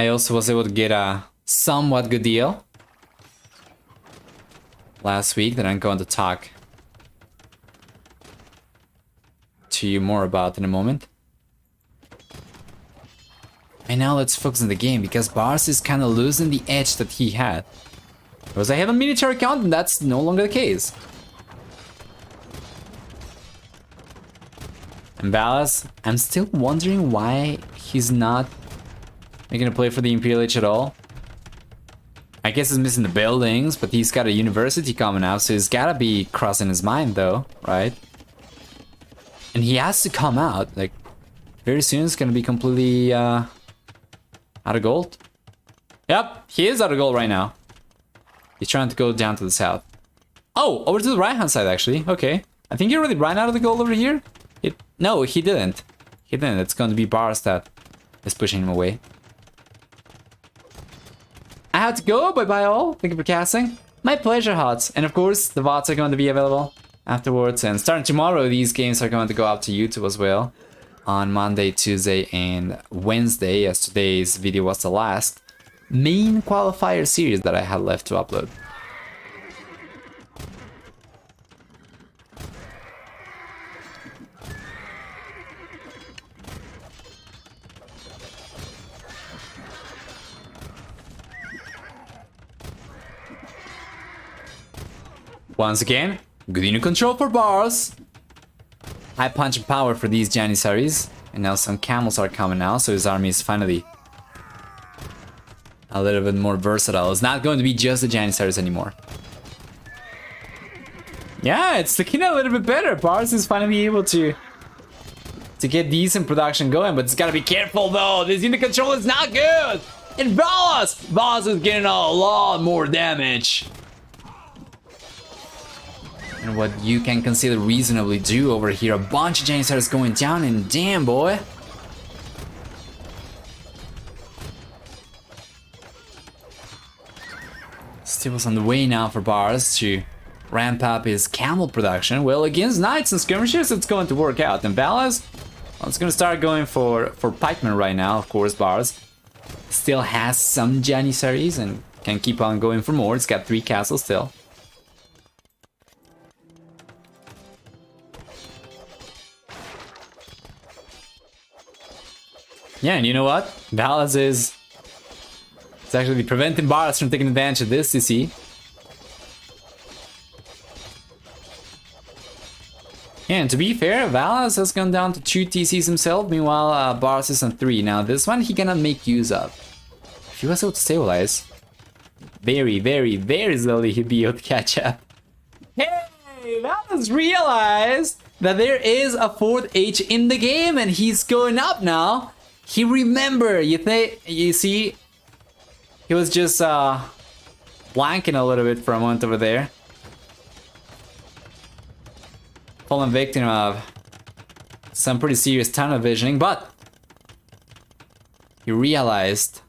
A: I also was able to get a somewhat good deal last week that I'm going to talk to you more about in a moment. And now let's focus on the game, because Barles is kind of losing the edge that he had. Because I have a military count and that's no longer the case. And Valas, I'm still wondering why he's not making a play for the Imperial Age at all. I guess he's missing the buildings, but he's got a university coming out, so he's gotta be crossing his mind though, right? And he has to come out, like, very soon it's gonna be completely out of gold. Yep, he is out of gold right now. He's trying to go down to the south. Oh, over to the right hand side actually, okay. I think he already ran out of the gold over here. No, he didn't. He didn't, it's going to be Barles that is pushing him away. I have to go, bye all. Thank you for casting. My pleasure, HOTS. And of course, the VODs are going to be available afterwards. And starting tomorrow, these games are going to go up to YouTube as well. On Monday, Tuesday, and Wednesday, as today's video was the last main qualifier series that I had left to upload. Once again, good unit control for Barles. High punch and power for these Janissaries. And now some camels are coming now, so his army is finally a little bit more versatile. It's not going to be just the Janissaries anymore. Yeah, it's looking a little bit better. Barles is finally able to get decent production going, but it's gotta be careful though. This unit control is not good. And Valas is getting a lot more damage. And what you can consider reasonably do over here, a bunch of Janissaries going down, and damn boy. Still on the way now for Barles to ramp up his camel production. Well, against knights and skirmishers, it's going to work out. And Valas, well, it's going to start going for pikemen right now. Of course, Barles still has some Janissaries and can keep on going for more. It's got 3 castles still. Yeah, and you know what? Valas is actually preventing Barles from taking advantage of this, you see. Yeah, and to be fair, Valas has gone down to 2 TCs himself, meanwhile Barles is on 3. Now this one he cannot make use of. If he was able to stabilize, very, very, very slowly he'd be able to catch up. Hey, Valas realized that there is a 4th H in the game and he's going up now. He remembered, you see, he was just blanking a little bit for a moment over there. Fallen victim of some pretty serious tunnel visioning, but he realized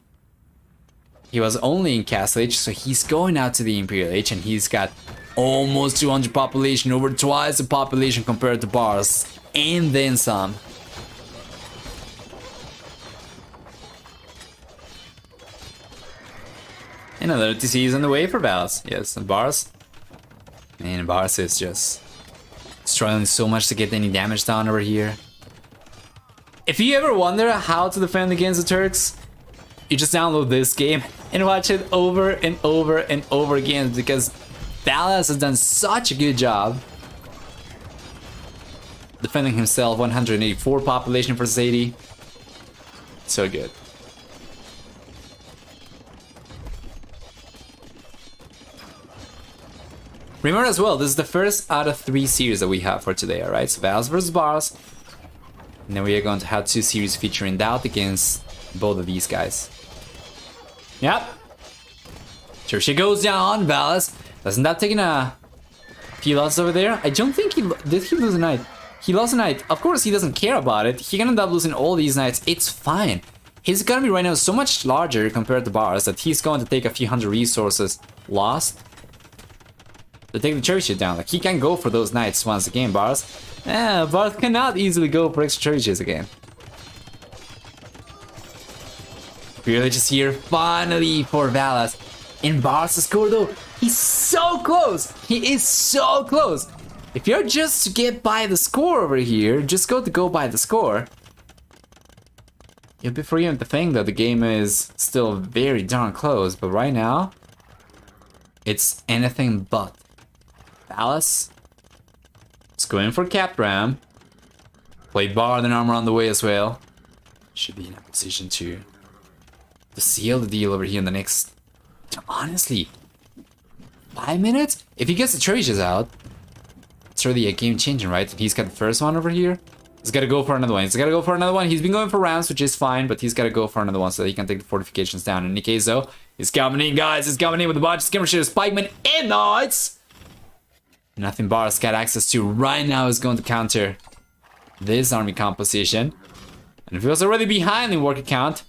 A: he was only in Castle Age, so he's going out to the Imperial Age, and he's got almost 200 population, over twice the population compared to Barles, and then some. And another TC is on the way for Valas. Yes, and Barles. Man, Barles is just struggling so much to get any damage down over here. If you ever wonder how to defend against the Turks, you just download this game and watch it over and over and over again, because Valas has done such a good job defending himself. 184 population versus 80. So good. Remember as well, this is the first out of 3 series that we have for today, alright? So Valas versus Barles. And then we are going to have 2 series featuring Doubt against both of these guys. Yep. Sure, she goes down. Valas doesn't that taking a few losses over there? I don't think did he lose a knight? He lost a knight. Of course he doesn't care about it. He can end up losing all these knights. It's fine. His economy right now is so much larger compared to Barles that he's going to take a few hundred resources lost to take the cherry shit down. Like, he can go for those knights once again, Barles. Barles cannot easily go for extra cherry shits again. Privileges here finally for Valas. And Barles to score though. He's so close. He is so close. If you're just to get by the score over here, just go by the score. You'll be forgetting to think that the game is still very darn close, but right now, it's anything but. Valas is going for Cap Ram. Played Bard and armor on the way as well. Should be in a position to seal the deal over here in the next, honestly, 5 minutes? If he gets the treasures out, it's really a game changing, right? He's got the first one over here. He's got to go for another one. He's got to go for another one. He's been going for rounds, which is fine, but he's got to go for another one so that he can take the fortifications down. In any case, though, he's coming in, guys. He's coming in with a bunch of skirmishers, pikemen, and knights. Nothing Barles got access to right now is going to counter this army composition. And if he was already behind in work count,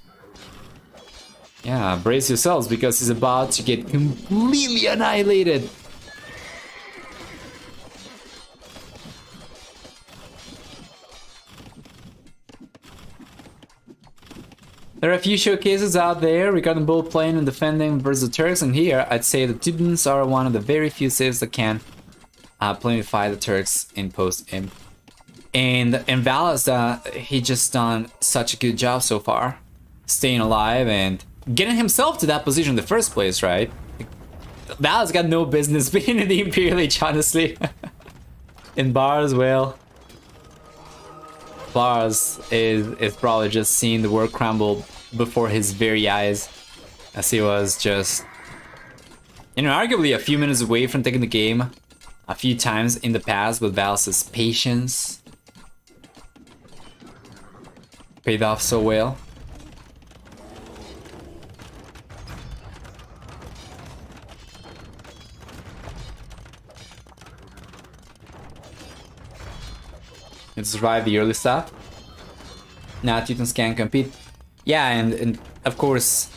A: yeah, brace yourselves because he's about to get completely annihilated. There are a few showcases out there regarding both playing and defending versus the Turks, and here I'd say the Titans are one of the very few saves that can plenify the Turks in post-imp. And Valas, he just done such a good job so far, staying alive and getting himself to that position in the first place, right? Valas got no business being in the Imperial Age, honestly. In Barles, well, Barles is probably just seeing the world crumble before his very eyes, as he was just, you know, arguably a few minutes away from taking the game a few times in the past with Valas' patience. Paid off so well. It survived the early stuff. Now Titans can compete. Yeah, and of course,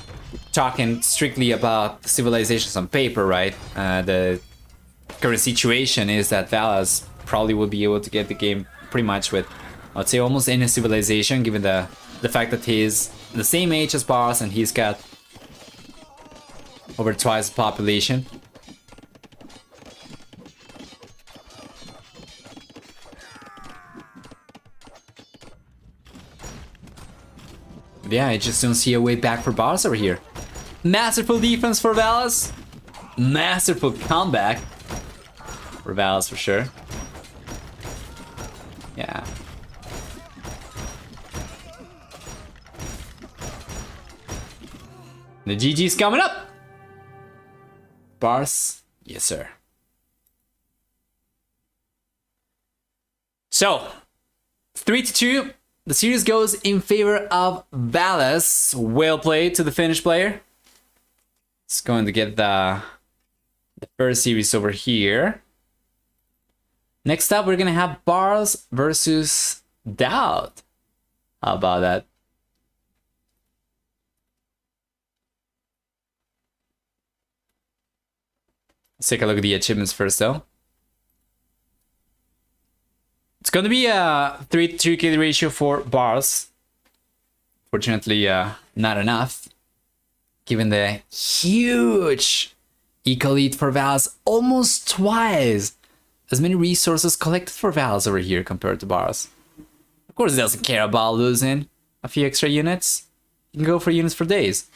A: talking strictly about civilizations on paper, right? The current situation is that Valas probably will be able to get the game pretty much with, I'd say, almost any civilization, given the fact that he's the same age as Barles and he's got over twice the population. But yeah, I just don't see a way back for Barles over here. Masterful defense for Valas. Masterful comeback for Valas for sure. Yeah. The GG's coming up. Barles, yes sir. So, 3-2. The series goes in favor of Valas. Well played to the Finnish player. It's going to get the first series over here. Next up, we're going to have Barles versus Doubt. How about that? Let's take a look at the achievements first, though. It's going to be a 3-2 kill ratio for Barles. Fortunately, not enough. Given the huge eco lead for Valas, almost twice as many resources collected for Valas over here compared to Barles. Of course, he doesn't care about losing a few extra units. You can go for units for days.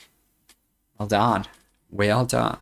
A: Well done. Well done.